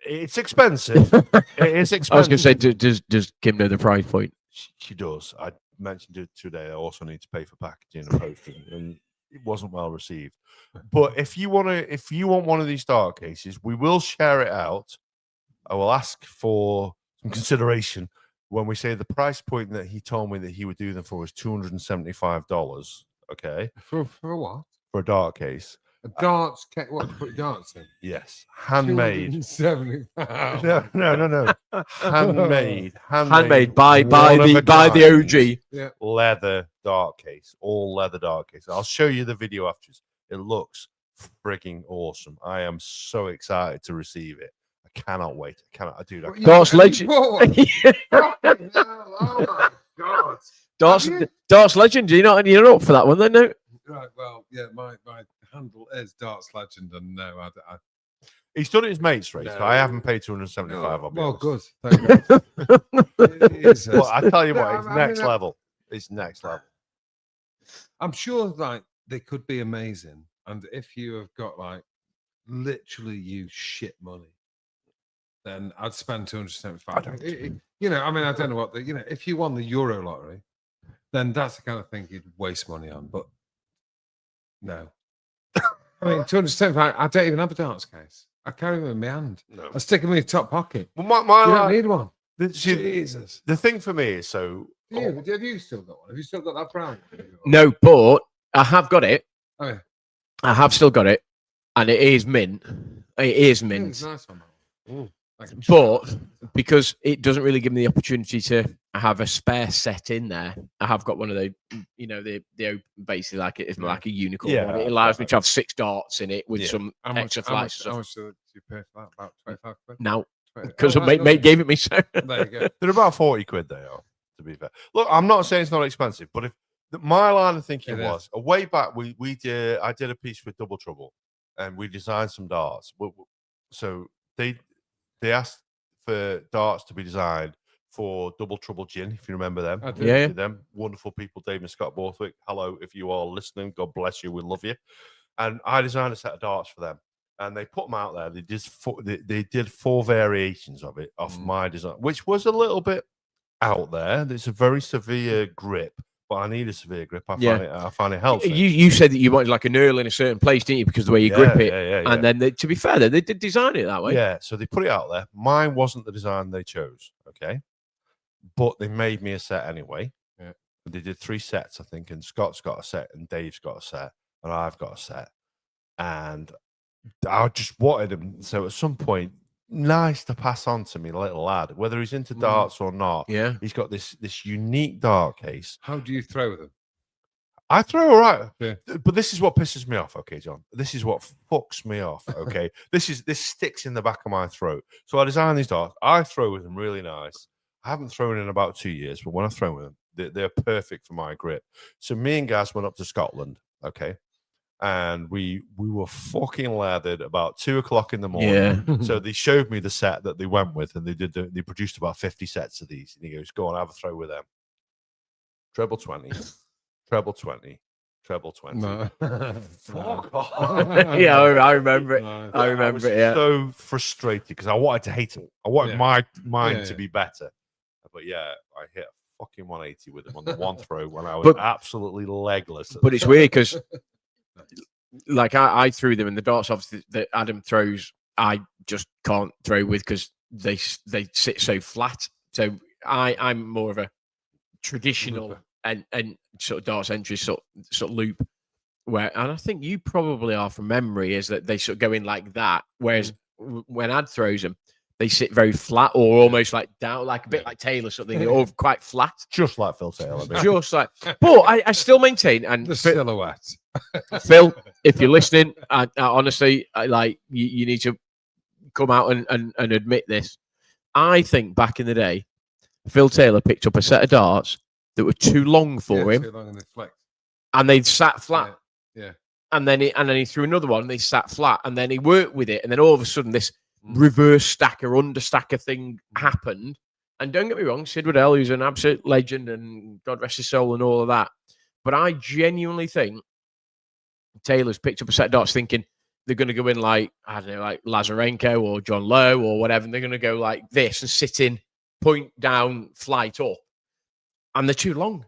it's expensive. It is expensive. I was going to say, does Kim know the price point? She does. I mentioned it today. I also need to pay for packaging and posting, and it wasn't well received. But if you want one of these dark cases, we will share it out. I will ask for some consideration when we say the price point that he told me that he would do them for was $275. Okay, For what? for a dark case. A darts case? What? Put darts in? Yes, handmade. £270. No. Handmade by one of a the kind. OG. Leather dark case, all leather dark case. I'll show you the video afterwards. It looks freaking awesome. I am so excited to receive it. I cannot wait. Dude. Darts legend. Oh my God. Darts legend. You're not up for that one, then, no? Right, well, yeah, my handle is Darts Legend, and no, I He's done it his mates race. No. So I haven't paid 275. I'll be well, honest. good. Thank you. Jesus. Well, I tell you No, what, it's I next mean, level. It's next level. I'm sure like they could be amazing, and if you have got like literally you shit money, then I'd spend 275. I mean, I don't know what if you won the Euro lottery, then that's the kind of thing you'd waste money on. But no, I mean 275. I don't even have a darts case. I carry them in my hand. No. I stick them in my top pocket. Well, my You don't need one. see, Jesus. the thing for me is so. Yeah, but have you still got one? Have you still got that brown? No, but I have got it. Oh, yeah. I have still got it, and it is mint. It is Yeah, mint. it's nice on that one. Like a But because it doesn't really give me the opportunity to have a spare set in there, I have got one of the, the open, basically like it's like a unicorn. Yeah, one. It allows me to have 6 darts in it with Yeah. some How much, extra how flights. much, and how stuff. much did you pay for that? About 25 quid? Now, 20. because Oh, mate, that's mate gave it me, so There you go. They're about 40 quid. They are, to be fair. Look, I'm not saying it's not expensive, but if my line of thinking It was a way back, I did a piece with Double Trouble, and we designed some darts. So they asked for darts to be designed for Double Trouble Gin, if you remember them. I do. Yeah. Them wonderful people, Dave and Scott Borthwick. Hello, if you are listening, God bless you. We love you. And I designed a set of darts for them, and they put them out there. They did 4 variations of it off my design, which was a little bit out there. It's a very severe grip, but I need a severe grip. I find it helps. you said that you wanted like a knurl in a certain place, didn't you? Because of the way you grip it. Yeah. And then, to be fair, they did design it that way. Yeah, so they put it out there. Mine wasn't the design they chose, okay? But they made me a set anyway. Yeah. They did 3 sets, I think, and Scott's got a set, and Dave's got a set, and I've got a set. And I just wanted him. So at some point, nice to pass on to me, little lad, whether he's into darts or not. Yeah. He's got this unique dart case. How do you throw them? I throw all right, Yeah. but this is what pisses me off. Okay, John, this is what fucks me off. Okay, this sticks in the back of my throat. So I designed these darts. I throw with them really nice. I haven't thrown in about 2 years, but when I throw with them, they're perfect for my grip. So me and Gaz went up to Scotland. Okay, and we were fucking lathered about 2 o'clock in the morning. Yeah. So they showed me the set that they went with, and they produced about 50 sets of these. And he goes, "Go on, have a throw with them." Treble 20. Treble 20, treble 20. No. Fuck off. Yeah, I remember it. No. I remember it. Yeah. So frustrated because I wanted to hate him. I wanted Yeah. mine Yeah, to yeah. be better. But yeah, I hit a fucking 180 with him on the one throw when I was But- absolutely legless. at But the it's time. weird because, like, I threw them, and the darts obviously that Adam throws, I just can't throw with because they sit so flat. So I'm more of a traditional and sort of darts entry sort of loop where, and I think you probably are from memory, is that they sort of go in like that, whereas when Ad throws them, they sit very flat or almost like down, like a bit like Taylor something, or quite flat. Just like Phil Taylor. mate. Just like, but I still maintain, and The silhouette. Phil, if you're listening, I honestly, like you need to come out and admit this. I think back in the day, Phil Taylor picked up a set of darts that were too long for him, Too long and they flicked. and they'd sat flat. Yeah. And then he threw another one, and they sat flat, and then he worked with it, and then all of a sudden this reverse stacker, under stacker thing happened. And don't get me wrong, Sid Waddell, who's an absolute legend, and God rest his soul, and all of that. But I genuinely think Taylor's picked up a set of darts thinking they're going to go in like, I don't know, like Lazarenko or John Lowe or whatever, and they're going to go like this and sit in, point down, flight up. And they're too long.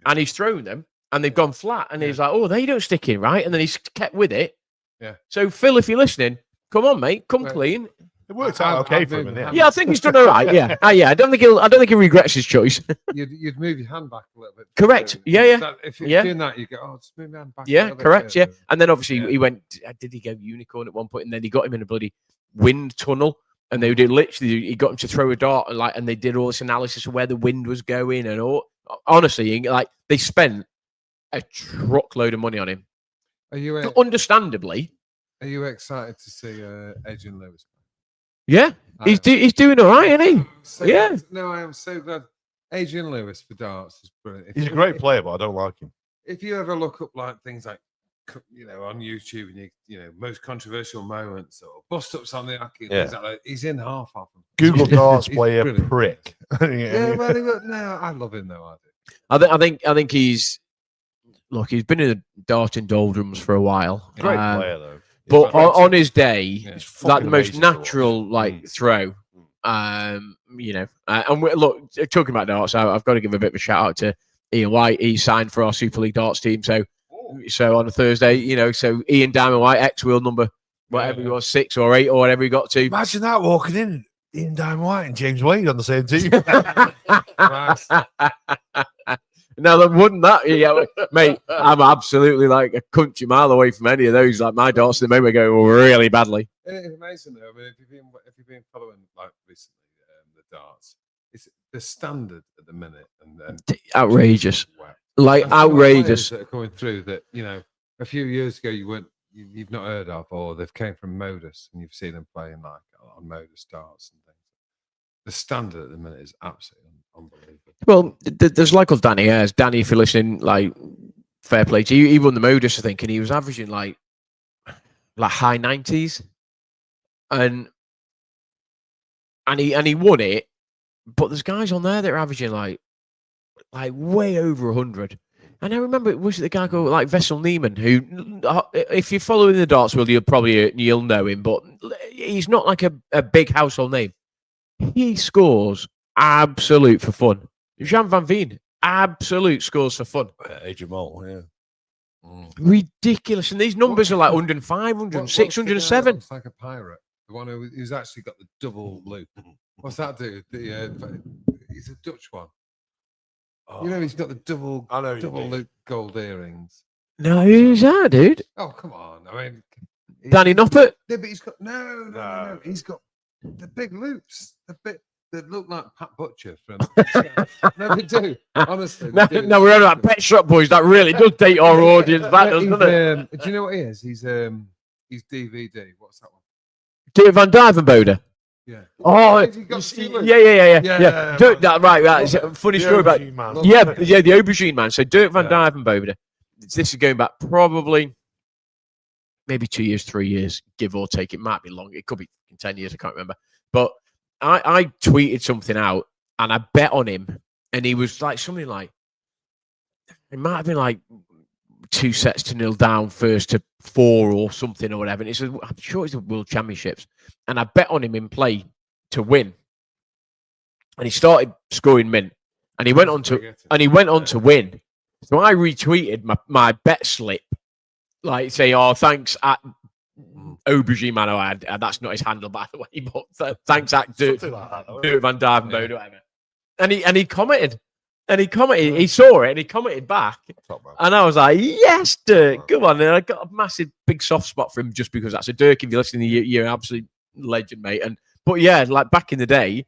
And he's thrown them, and they've gone flat. And he's like, oh, they don't stick in, right? And then he's kept with it. Yeah. So, Phil, if you're listening, come on, mate, come Right. clean. It worked out okay for him in the end. Yeah, I think he's done all right. Yeah, I don't think he regrets his choice. You'd move your hand back a little bit. Correct. So Yeah, yeah. If you're Yeah. doing that, you go, oh, just move my hand back. a Yeah, little bit correct. Yeah, further. and then obviously Yeah. he went. Did he go unicorn at one point? And then he got him in a bloody wind tunnel, and they did literally. He got him to throw a dart, and they did all this analysis of where the wind was going, and all. Honestly, like they spent a truckload of money on him, Are you understandably. excited to see Adrian Lewis? Yeah, I he's am. doing all right, isn't he? So Yeah. glad- No, I am so glad. Adrian Lewis for darts is brilliant. If He's a you- great player, but I don't like him. If you ever look up like things like, on YouTube, and most controversial moments or bust ups on the hockey, Yeah. things like that, he's in half of them. Google He's- darts he's player brilliant. prick. Yeah, well, no, I love him though. I do. I think he's he's been in the darting doldrums for a while. Great player though. But fantastic. on his day, Yeah. He's like fucking the most amazing to watch. natural throw. And look, talking about darts, I've got to give a bit of a shout out to Ian White. He signed for our Super League darts team. So on a Thursday, so Ian Diamond White, ex-wheel number, whatever he was, 6 or 8 or whatever he got to. Imagine that walking in, Ian Diamond White and James Wade on the same team. Now, wouldn't that, yeah, mate? I'm absolutely like a country mile away from any of those. Like my darts at the moment are going really badly. It's amazing though. I mean, if you've been following like recently the darts, it's the standard at the minute, and Outrageous, wow. like And some of the players outrageous. that are coming through that a few years ago you've not heard of, or they've came from Modus and you've seen them playing like on Modus darts and things. The standard at the minute is absolutely unbelievable. Well, there's like old Danny Ayres. Danny, if you're listening, like fair play to you. He won the Modus, I think, and he was averaging like high 90s, and he won it. But there's guys on there that are averaging like way over 100. And I remember it was the guy called like Vessel Neiman, who, if you're following the darts world, you'll know him, but he's not like a big household name. He scores absolute for fun. Jan van Veen, absolute scores for fun. Adrian Mole, yeah. Ridiculous. And these numbers are like 105, What's 106, the guy that 107. looks like a pirate, the one who's actually got the double loop. What's that dude? He's a Dutch one. He's got the double I know who you double mean. loop gold earrings. No, who's that, dude? Oh, come on. I mean, Danny Noppert? Yeah, but he's got no. He's got the big loops, the bit that look like Pat Butcher from. No, they do. Honestly, No, they do. no, we're on about Pet Shop Boys. That really does date our audience back, doesn't it? Do you know what he is? He's DVD. What's that one? Dirk van Dijvenbode. Yeah. Oh, Has he got two loops? yeah. Yeah, Dirk, that, right. It's a funny story about. Aubergine man. Yeah, the aubergine man. So Dirk van Yeah. Dijvenbode. This is going back probably maybe 2 years, 3 years, give or take. It might be long. It could be 10 years. I can't remember. But I tweeted something out and I bet on him, and he was like something like it might have been like 2-0 down, first to 4 or something or whatever. And it's I'm sure it's the World Championships, and I bet on him in play to win. And he started scoring mint, and he went on to win. So I retweeted my bet slip, like say, "Oh, thanks at Aubergine man." That's not his handle, by the way, but thanks at Dirk Something like that, though, Van Dijvenbode, whatever. And he commented, he saw it, and he commented back, Top man. and I was like, "Yes, Dirk, come on!" And I got a massive, big soft spot for him just because that's a Dirk. If you're listening, you're an absolute legend, mate. But yeah, like back in the day.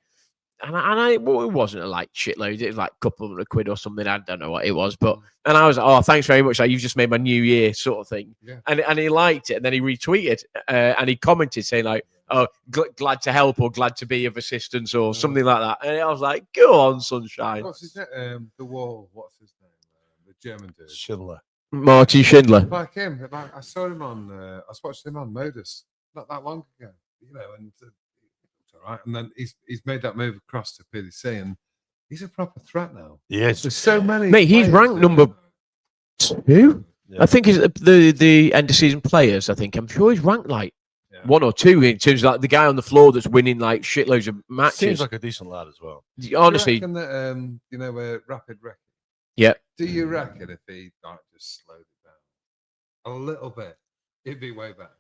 It wasn't like shitloads. It was like a couple of £100 or something. I don't know what it was, but and I was like, "Oh, thanks very much. Like you've just made my new year," sort of thing. Yeah. And he liked it, and then he retweeted and he commented saying like, "Oh, glad to help or glad to be of assistance or something like that." And I was like, "Go on, sunshine." What's his name? The Wall. What's his name? The German dude. Schindler. Martin Schindler. Like him. I saw him on. I was watching him on Modus not that long ago. And. All right, and then he's made that move across to PDC, and he's a proper threat now. Yes. There's so many. Mate, he's players ranked that- number 2. Yeah. I think he's the end of season players. I think I'm sure he's ranked like Yeah. 1 or 2 in terms of like the guy on the floor that's winning like shitloads of matches. Seems like a decent lad as well. Honestly, Do you reckon that, where Rapid reckon? yeah. Do you reckon if he like just slowed it down a little bit, it'd be way better?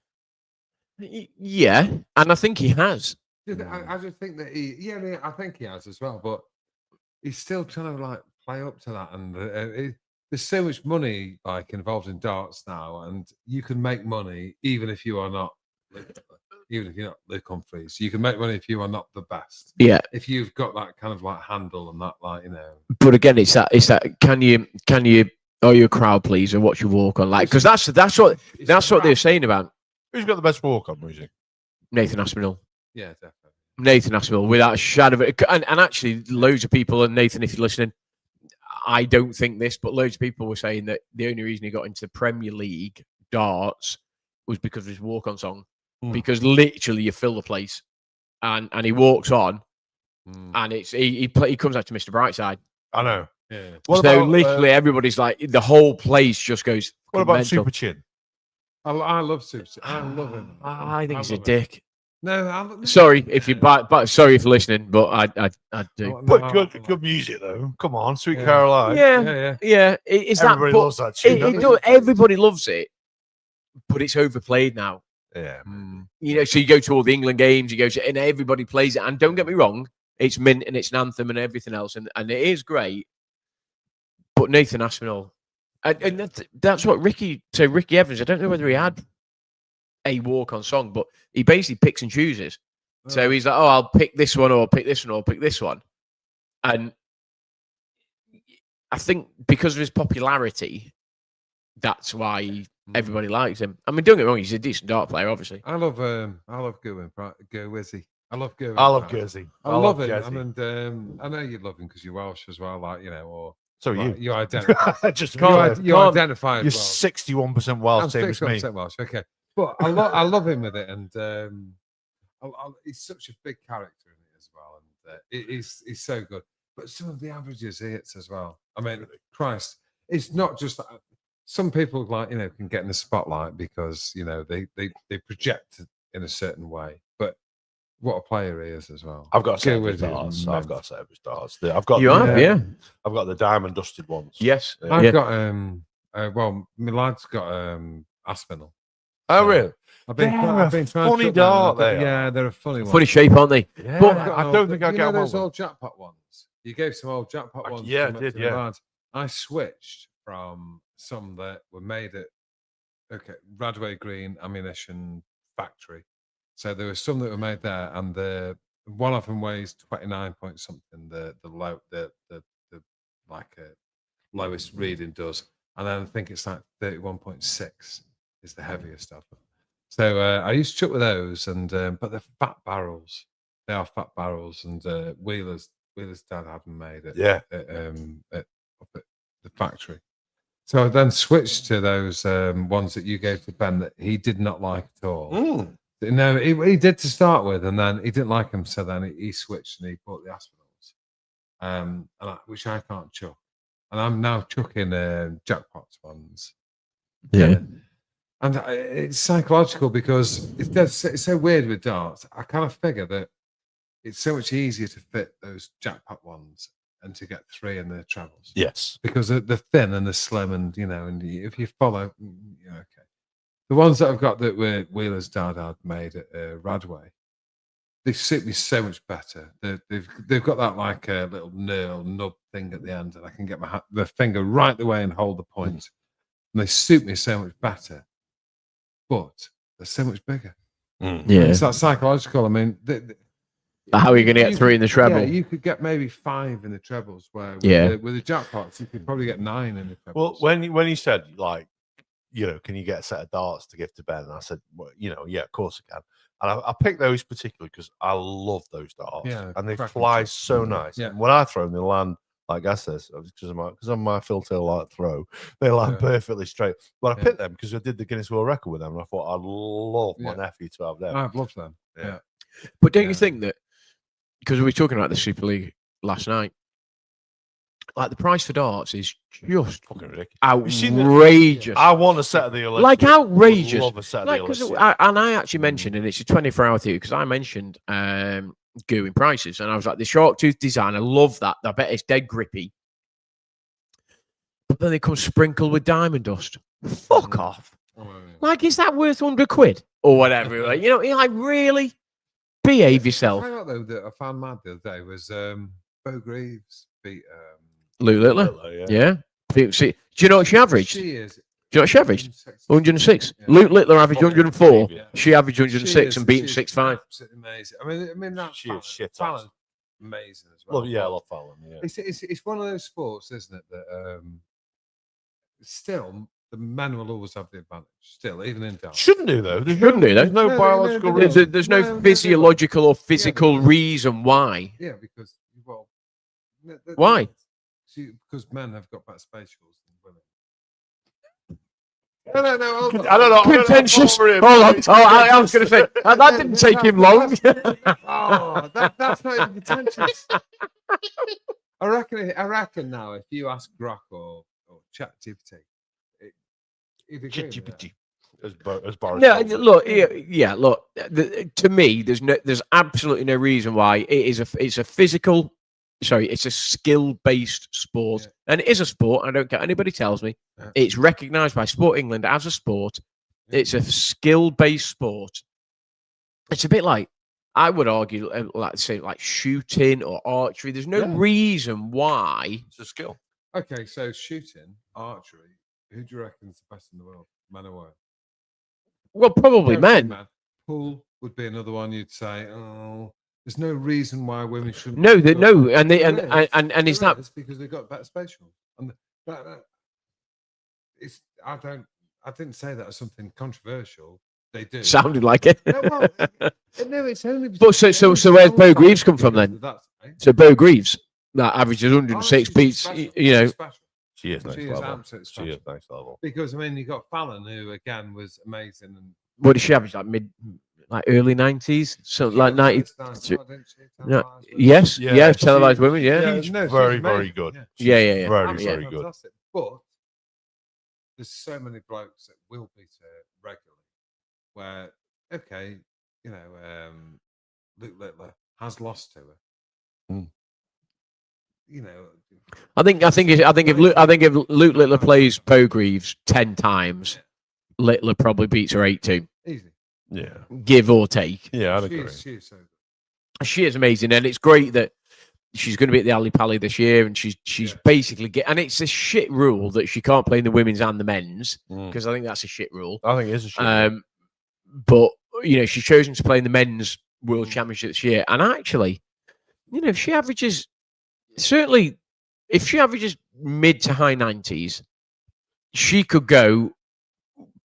Yeah, and I think he has. I just think that I think he has as well, but he's still trying to like play up to that. And there's so much money like involved in darts now, and you can make money even if you are not, even if you're not Luke Humphries. You can make money if you are not the best. Yeah, If you've got that kind of like handle and that like but again, it's that. Can you? Are you a crowd pleaser? What's your walk on like? Because that's what they're saying about Who's got the best walk on music? Nathan Aspinall. Yeah, definitely. Nathan Aspinall, without a shadow of it. And actually, loads of people, and Nathan, if you're listening, I don't think this, but loads of people were saying that the only reason he got into the Premier League darts was because of his walk-on song. Because literally, you fill the place, and he walks on, and it's he comes out to Mr. Brightside. I know. Yeah. What So about, literally, everybody's like, the whole place just goes. what about mental. Super Chin? I love Super. I love him. I think he's a love him. dick. No, Sorry if you, but sorry if you're listening, but I do. But good music though. Come on, Sweet Yeah. Caroline. Yeah. Is that? Everybody but loves that tune. don't they? everybody loves it, but it's overplayed now. Yeah. You know, so you go to all the England games, and everybody plays it. And don't get me wrong, it's mint and it's an anthem and everything else, and it is great. But But Nathan Aspinall, and that's what Ricky Evans. I don't know whether he had a walk-on song, but he basically picks and chooses. So he's like, "Oh, I'll pick this one, or I'll pick this one, or I'll pick this one," and I think because of his popularity, that's why everybody likes him. I mean, don't get me wrong; he's a decent dart player, obviously. I love Gerwin Wizzy. I love Gerwin. I love Jersey. I love him. And I know you love him because you're Welsh as well, like, you know, or So like, you you identify. just you can't- identify you're as Welsh. 61% Welsh, I'm same as me. 61% Welsh. Okay, but I love him with it, and he's such a big character in it as well, and he's so good. But some of the averages he hits as well. I mean, Christ, it's not just that. Some people, like, you know, can get in the spotlight because, you know, they project in a certain way, but what a player he is as well. I've got to say Gerwin his is darts. I've immense. got to say his darts. I've got You have, yeah. I've got the diamond dusted ones. Yes. Yeah. I've got well, my lad's got Aspinall. Oh, really? I've been They're trying a to funny shut them. dart, they are. Yeah, they're a funny one. Funny shape, aren't they? Yeah. But- I don't think I you get know one. those old jackpot ones. You gave some old jackpot ones. yeah, to I did, the yeah. lads. I switched from some that were made at Radway Green Ammunition Factory. So there were some that were made there, and one of them weighs 29 point something. The lowest reading does, and then I think it's like 31.6 is the heaviest stuff. So I used to chuck with those, and but they're fat barrels. They are fat barrels, and Wheeler's dad had them made at, Yeah. up at the factory. So I then switched to those ones that you gave to Ben that he did not like at all. Mm. No, he did to start with, and then he didn't like them, so then he switched and he bought the Aspinalls, which I can't chuck. And I'm now chucking jackpots ones. Yeah. And it's psychological because it's so weird with darts. I kind of figure that it's so much easier to fit those jackpot ones and to get 3 in the trebles. Yes. Because they're thin and they're slim, and, you know, and if you follow, okay. The ones that I've got that were Wheeler's dad had made at Radway, they suit me so much better. They've got that like a little nub thing at the end, and I can get the finger right the way and hold the point. And they suit me so much better, but they're so much bigger. Mm. Yeah. It's that psychological. I mean, How are you going to get 3 in the treble? Yeah, you could get maybe 5 in the trebles. Where with the jackpots, you could probably get 9 in the trebles. Well, when you said, like, you know, can you get a set of darts to give to Ben? And I said, well, you know, yeah, of course I can. And I picked those particularly because I love those darts. Yeah, and they cracking fly shot. so nice. Yeah. And when I throw them, they land, like I says, because of my filter light throw, they land Yeah. perfectly straight. But I Yeah. picked them because I did the Guinness World Record with them, and I thought I'd love my Yeah. nephew to have them. I've loved them. Yeah. Yeah. But don't Yeah. you think that, because we were talking about the Super League last night, like the price for darts is just Fucking ridiculous. You seen the- outrageous. I want a set of the Olympics. Like outrageous. Love a set of Like, the 'cause Olympics. I actually mentioned, and it's a 24-hour theory, because I mentioned Gooing prices, and I was like, the shark tooth design, I love that. I bet it's dead grippy. But then they come sprinkled with diamond dust. Fuck off. Oh, yeah. Like, is that worth 100 quid or whatever? Like, you know, you're like, really? Behave yourself. I though that I found mad the other day was Bo Greaves beat Lou Littler. Yeah. Yeah. See, do you know what she averaged? Do She is you know what she averaged? 106. Yeah. Luke Littler averaged Fucking 104. believe it. She averaged She 106 is- and beat she is 6'5. absolutely amazing. I mean that She is shit house. Fallon, amazing as well. Love, yeah, I love Fallon. Yeah. It's one of those sports, isn't it? That still the men will always have the advantage. Still, even in darts. Shouldn't do though. There's Shouldn't do, though. There's no No, biological no, reason. There's No, no no, physiological or physical because- reason why. Yeah, because Why? Because men have got better spatials than women. No. I don't know. I don't know Contentious. what we're in. Hold on. Oh, I was going to say, that didn't take him long. Oh, that's not even contentious. I reckon now, if you ask Grok or ChatGPT, he'd agree with that. As Boris No, Johnson. look, yeah, look. To me, there's absolutely no reason why it's a physical. Sorry, it's a skill-based sport, Yeah. and it is a sport. I don't care. Anybody tells me Yeah. it's recognised by Sport England as a sport. Yeah. It's a skill-based sport. It's a bit like, I would argue, like shooting or archery. There's no Yeah. reason why It's a skill. Okay, so shooting, archery. Who do you reckon is the best in the world, men or women? Well, probably Guaranteed, men. man. Pool would be another one. You'd say, oh, there's no reason why women shouldn't. No, be no, good. and they There is, and is there that is, because they've got better spatial. And it's I didn't say that as something controversial. They do. sounded like it? No, well, no, it's only. But so it only where's Bo sounds Greaves like come from because then? of that, eh? So Bo Greaves, that averages Oh, 106 she's beats. special. You know, She's special. She is next She is level. absolutely She special. is next level. Because I mean, you got Fallon, who again was amazing, and what did she average? Like early 90s, so she like got 90. first time, didn't she? No, Televised women. yes, Yeah, yeah, she- televised women, yeah. Yeah, No, she's she's very, amazing, very good. yeah. She's Yeah, yeah. Very, Absolutely very good. fantastic. But there's so many blokes that will beat her regularly. Where okay, you know, Luke Littler has lost to her. Mm. You know, I think if Luke Littler plays Bo Greaves 10 times, Littler probably beats her 8-2, easy. Yeah. give or take. Yeah, I'd She agree. is so good. She is amazing, and it's great that she's going to be at the Ali Pali this year, and she's Yeah. basically and it's a shit rule that she can't play in the women's and the men's, Mm. because I think that's a shit rule. I think it is a shit. But you know, she's chosen to play in the men's world championship this year, and actually, you know, if she averages mid to high 90s, she could go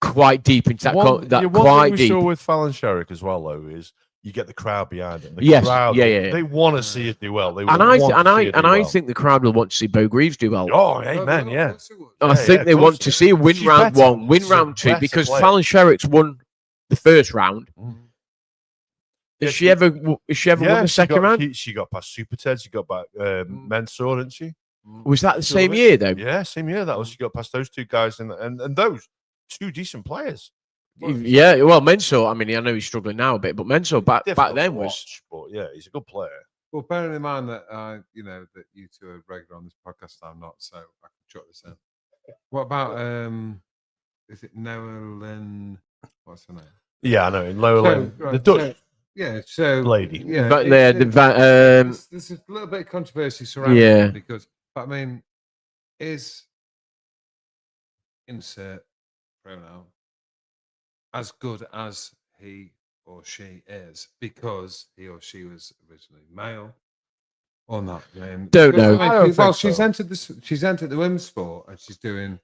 quite deep into that. One thing Quite we deep. saw with Fallon Sherrick as well, though, is you get the crowd behind them. The Yes, crowd, yeah. They want to see it do well. They And I think the crowd will want to see Bo Greaves do well. Oh, amen. Well, Yeah. of course it would. I Yeah, think yeah, they of want course, to yeah. see her win She's round better. one, win She's a round two, better because player. Fallon Sherrick's won the first round. Mm. Has Yeah, she ever won the second round? She got past Super Ted. She got back Mensah, didn't she? Was that the Sure same did. year though? Yeah, same year. That was. She got past those two guys, and those two decent players. Yeah, well, Mensah. I mean, I know he's struggling now a bit, but Mensah back Difficult then to was. watch, but yeah, he's a good player. Well, bearing in mind that you know that you two are regular on this podcast, I'm not, so I can jot this in. What about is it Nolan? What's her name? Yeah, I know. In Lowland, So, the Dutch Yeah, so lady. Yeah, But there's a little bit of controversy surrounding Yeah. it because, but I mean, is insert pronoun as good as he or she is because he or she was originally male or not? I mean, Don't because, know. I don't well, think so. she's entered the women's sport and she's doing,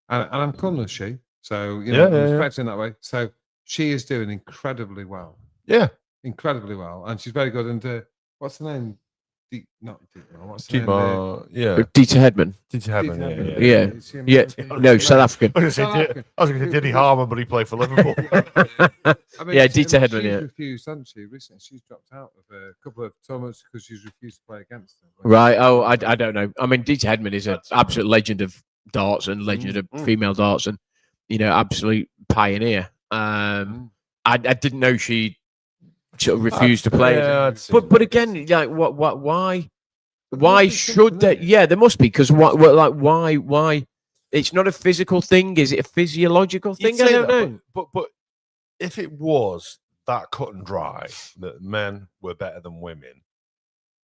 and I'm calling her she, so you Yeah, know, yeah, yeah. respecting that way. So she is doing incredibly well. Yeah, Incredibly well, and she's very good. And what's the name? Not Dietmar, what's the name? Timar. Yeah, Dieter Hedman. did you have him? Dietmar, Yeah. Is he Yeah. American? No, South African. I was going to say Diddy Harmon, but he played for Liverpool. I mean, Yeah, she- Dieter Hedman, She's yeah. refused, hasn't she? Recently, she's dropped out of a couple of tournaments because she's refused to play against them. Right. Oh, I don't know. I mean, Dieter Hedman is an absolute legend of darts and legend of female darts, and you know, absolute pioneer. I didn't know she sort of refused to play. Yeah, I'd seen But that. again, like, why? There Why must be should something they? there. Yeah, there must be, because why? It's not a physical thing. Is it a physiological You'd thing? I say don't that, know. But if it was that cut and dry that men were better than women,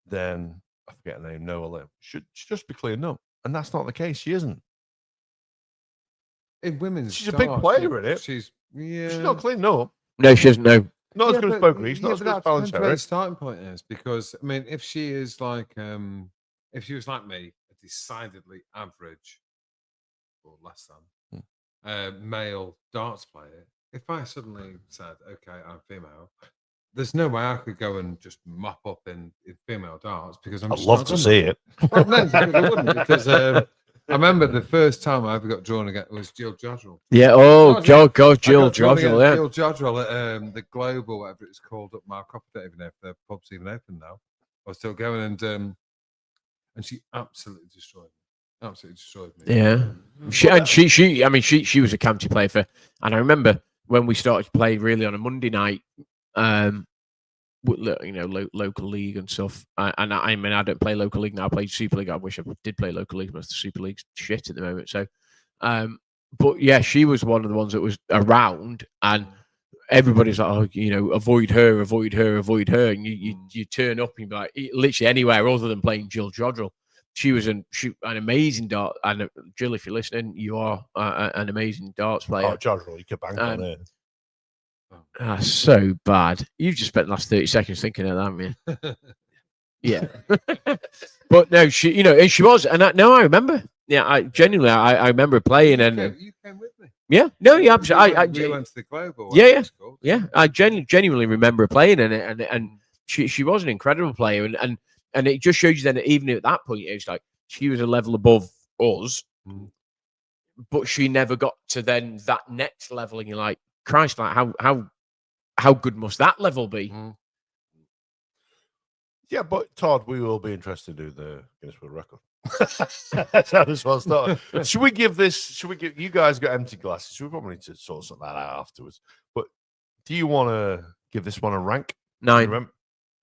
then I forget her name. Noah Lim should just be cleared up, and that's not the case. She isn't. In women's, She's a big darts, player in it. She's yeah. She's not cleaning up. No, she doesn't know. Not as Yeah, good as but- Bo Greaves, yeah, not as but good as that Fallon depends where the Sherrick. starting point is, because I mean, if she is like, if she was like me, a decidedly average or less than male darts player, if I suddenly said, "Okay, I'm female," there's no way I could go and just mop up in female darts because I'm. I'd just love not to good see enough. it. Well, no, because I wouldn't, because I remember the first time I ever got drawn again was Jill Jodrell. Yeah. Oh, Oh, God, I Jill got drawn Jodrell. against Yeah. Jill Jodrell at the Globe or whatever it's called up my copper. Don't even know if the pub's even open now. I was still going, and she absolutely destroyed me. Absolutely destroyed me. Yeah. She was a county player for, and I remember when we started to play really on a Monday night, you know, local league and stuff. And I mean, I don't play local league now. I play Super League. I wish I did play local league, but the Super League's shit at the moment. So, but yeah, she was one of the ones that was around, and everybody's like, oh, you know, avoid her, avoid her, avoid her, and you turn up and you be like, literally anywhere other than playing Jill Jodrell. she was an amazing dart. And Jill, if you're listening, you are an amazing darts player. Oh, John, you could bank on it. So bad. You've just spent the last 30 seconds thinking of that, haven't you? Yeah. But no, she, and she was, and I remember. Yeah, I genuinely, I remember playing, and You came with me. yeah, no, yeah, absolutely. We went to the Global. Yeah. I genuinely remember her playing, and she was an incredible player, and it just shows you then that even at that point, it's like she was a level above us, but she never got to then that next level, and you're like, Christ, like how good must that level be? Yeah, but Todd, we will be interested to do the Guinness World Record. That's how this one started. Should we give you guys got empty glasses? We probably need to sort something that out afterwards. But do you want to give this one a rank? 9.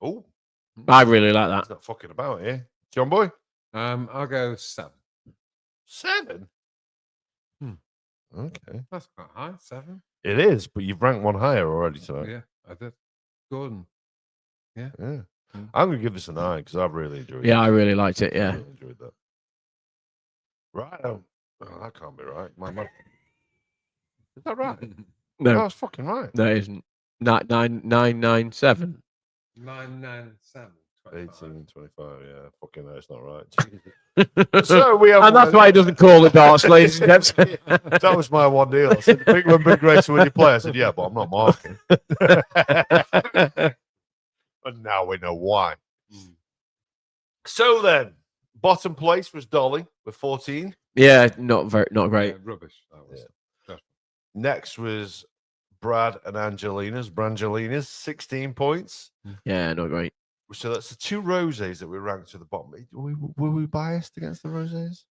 Oh, I really like that. it's not fucking about here. John Boy? I'll go 7. 7? Okay. That's quite high. 7. It is, but you've ranked one higher already tonight. Yeah, I did. Gordon. Yeah. I'm going to give this a 9 because I've really enjoyed it. Yeah, I really liked it. Yeah. I really enjoyed that. Right. Oh, that can't be right. Is that right? No, That's fucking right. that isn't. 997. 997. 18, 25. Yeah, fucking no, it's not right. So we have. And that's why he doesn't call it darts, ladies and gents. That was my one deal. I said, "Big one, big race when you play." I said, "Yeah, but I'm not marking." And now we know why. So then, bottom place was Dolly with 14. Yeah, not great. Rubbish. That was. Next was Brad and Brangelina's 16 points. Yeah, not great. So that's the 2 rosés that we ranked to the bottom. Were we biased against the rosés?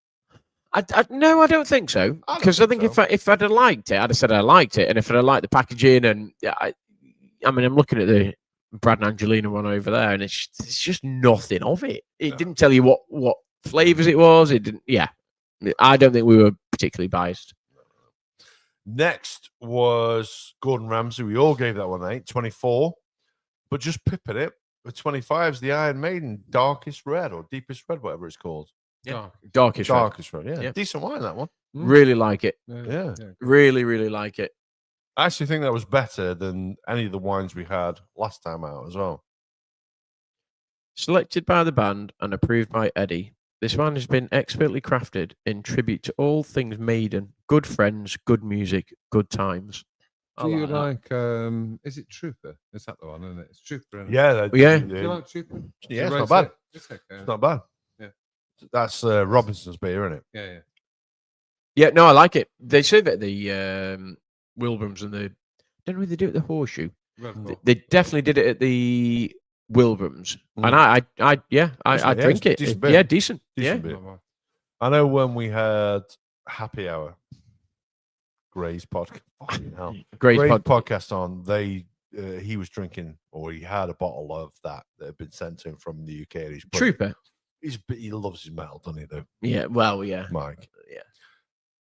No, I don't think so. I don't Because I think think so. if I'd have liked it, I'd have said I liked it. And if I'd have liked the packaging, and I mean, I'm looking at the Brad and Angelina one over there, and it's just nothing of it. It No. didn't tell you what flavors it was. It didn't. Yeah, I don't think we were particularly biased. Next was Gordon Ramsay. We all gave that one 8, 24. But just pipping it with 25 is the Iron Maiden Darkest Red or Deepest Red, whatever it's called. Yeah. Darkish red. Darkest Red, yeah. Yeah. Decent wine, that one. Really like it. Yeah. Really, really like it. I actually think that was better than any of the wines we had last time out as well. Selected by the band and approved by Eddie, this wine has been expertly crafted in tribute to all things Maiden, good friends, good music, good times. I Do you like that. like, is it Trooper? Is that the one, isn't it? It's Trooper. Isn't it? Yeah. Yeah. Do you like Trooper? Yeah, it's Rosé? not bad. It's okay. It's not bad. Yeah. That's Robinson's beer, isn't it? Yeah. Yeah, no, I like it. They say that the Wilbrams and the don't really do it at the Horseshoe. Red Bull. They definitely did it at the Wilbrams, and I Decent, yeah, drink it's it. decent beer. Yeah, decent. Decent Yeah, beer. Not bad. I know when we had Happy Hour, Gray's podcast. Fucking hell. great Gray's pod. podcast on, he was drinking, or he had a bottle of that had been sent to him from the UK. And Trooper. He loves his metal, doesn't he, though, Yeah, well, yeah, Mike? yeah.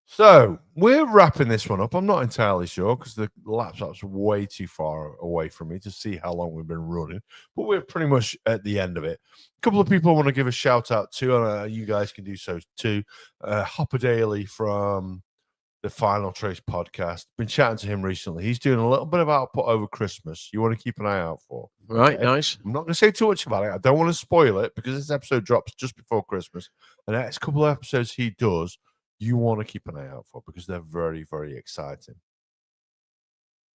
So we're wrapping this one up. I'm not entirely sure because the laptop's way too far away from me to see how long we've been running, but we're pretty much at the end of it. A couple of people I want to give a shout out to, and you guys can do so too. Hopper Daly from the Final Trace podcast. Been chatting to him recently. He's doing a little bit of output over Christmas. You want to keep an eye out for. Right, Okay. nice. I'm not going to say too much about it. I don't want to spoil it because this episode drops just before Christmas. And the next couple of episodes he does, you want to keep an eye out for because they're very, very exciting.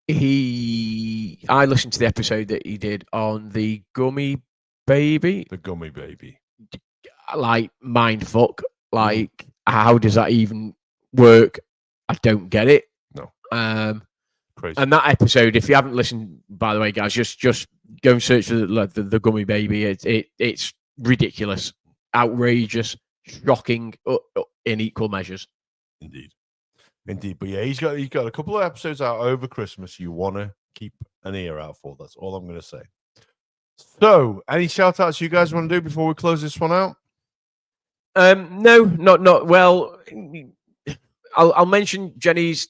I listened to the episode that he did on the Gummy Baby. The Gummy Baby. Like mind fuck. Like, how does that even work? I don't get it. No. And Crazy. that episode, if you haven't listened, by the way, guys, just go and search for the Gummy Baby. It's ridiculous, outrageous, shocking in equal measures. Indeed. But yeah, he's got a couple of episodes out over Christmas you want to keep an ear out for. That's all I'm going to say. So, any shout outs you guys want to do before we close this one out? No, not well. I'll mention Jenny's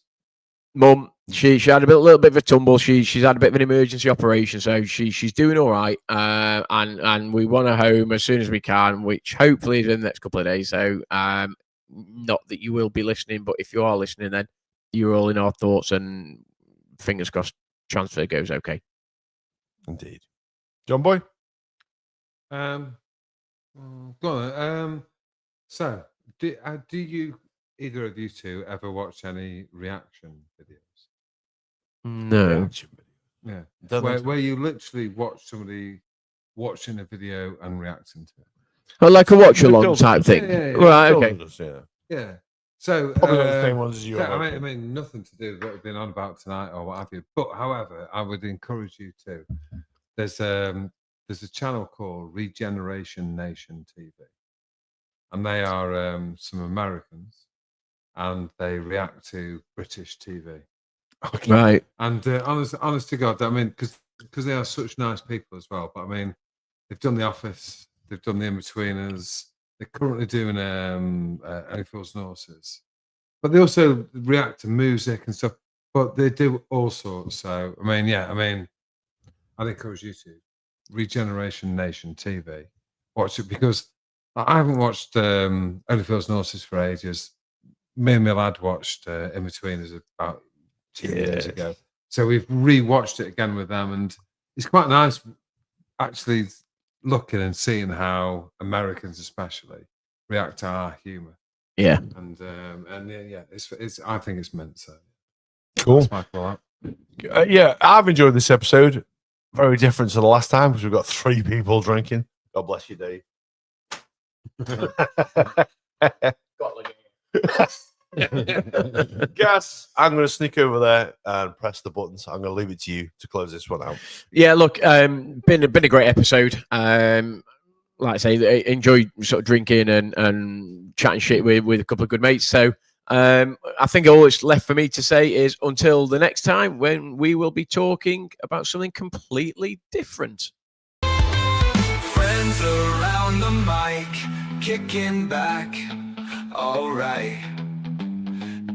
mum She had a little bit of a tumble. She's had a bit of an emergency operation, so she's doing all right. And we want her home as soon as we can, which hopefully is in the next couple of days. So not that you will be listening, but if you are listening, then you're all in our thoughts, and fingers crossed transfer goes okay. Indeed. John Boy? Go on. So, do you either of you two ever watch any reaction videos? No. Yeah, Don't think so. where you literally watch somebody watching a video and reacting to it. Oh, like a watch along Phil- type thing. yeah, yeah. Right, Phil okay. does, yeah. Yeah. So Probably not the same ones as you. yeah, are, I mean, nothing to do with what we've been on about tonight or what have you. But however, I would encourage you to. There's a channel called Regeneration Nation TV, and they are some Americans, and they react to British TV. Okay. Right. And honest to God, I mean, because they are such nice people as well. But I mean, they've done The Office, they've done The In-Betweeners. They're currently doing Only Fools and Horses, but they also react to music and stuff. But they do all sorts. So I mean, I'd encourage you to Regeneration Nation TV. Watch it, because I haven't watched Only Fools and Horses for ages. Me and my lad watched In-Betweeners about 2 years Yeah. ago. So we've rewatched it again with them, and it's quite nice actually looking and seeing how Americans especially react to our humour. Yeah. And yeah, it's I think it's meant so. Cool. That's my thought. Yeah, I've enjoyed this episode. Very different to the last time because we've got 3 people drinking. God bless you, Dave. Gas, I'm going to sneak over there and press the buttons. I'm going to leave it to you to close this one out. Yeah, look, been a great episode. Like I say, enjoy sort of drinking and chatting shit with a couple of good mates. So I think all that's left for me to say is until the next time when we will be talking about something completely different. Friends around the mic, kicking back, alright.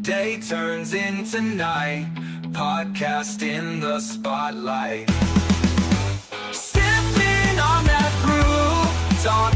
Day turns into night, podcast in the spotlight. Sipping on that brew, it's on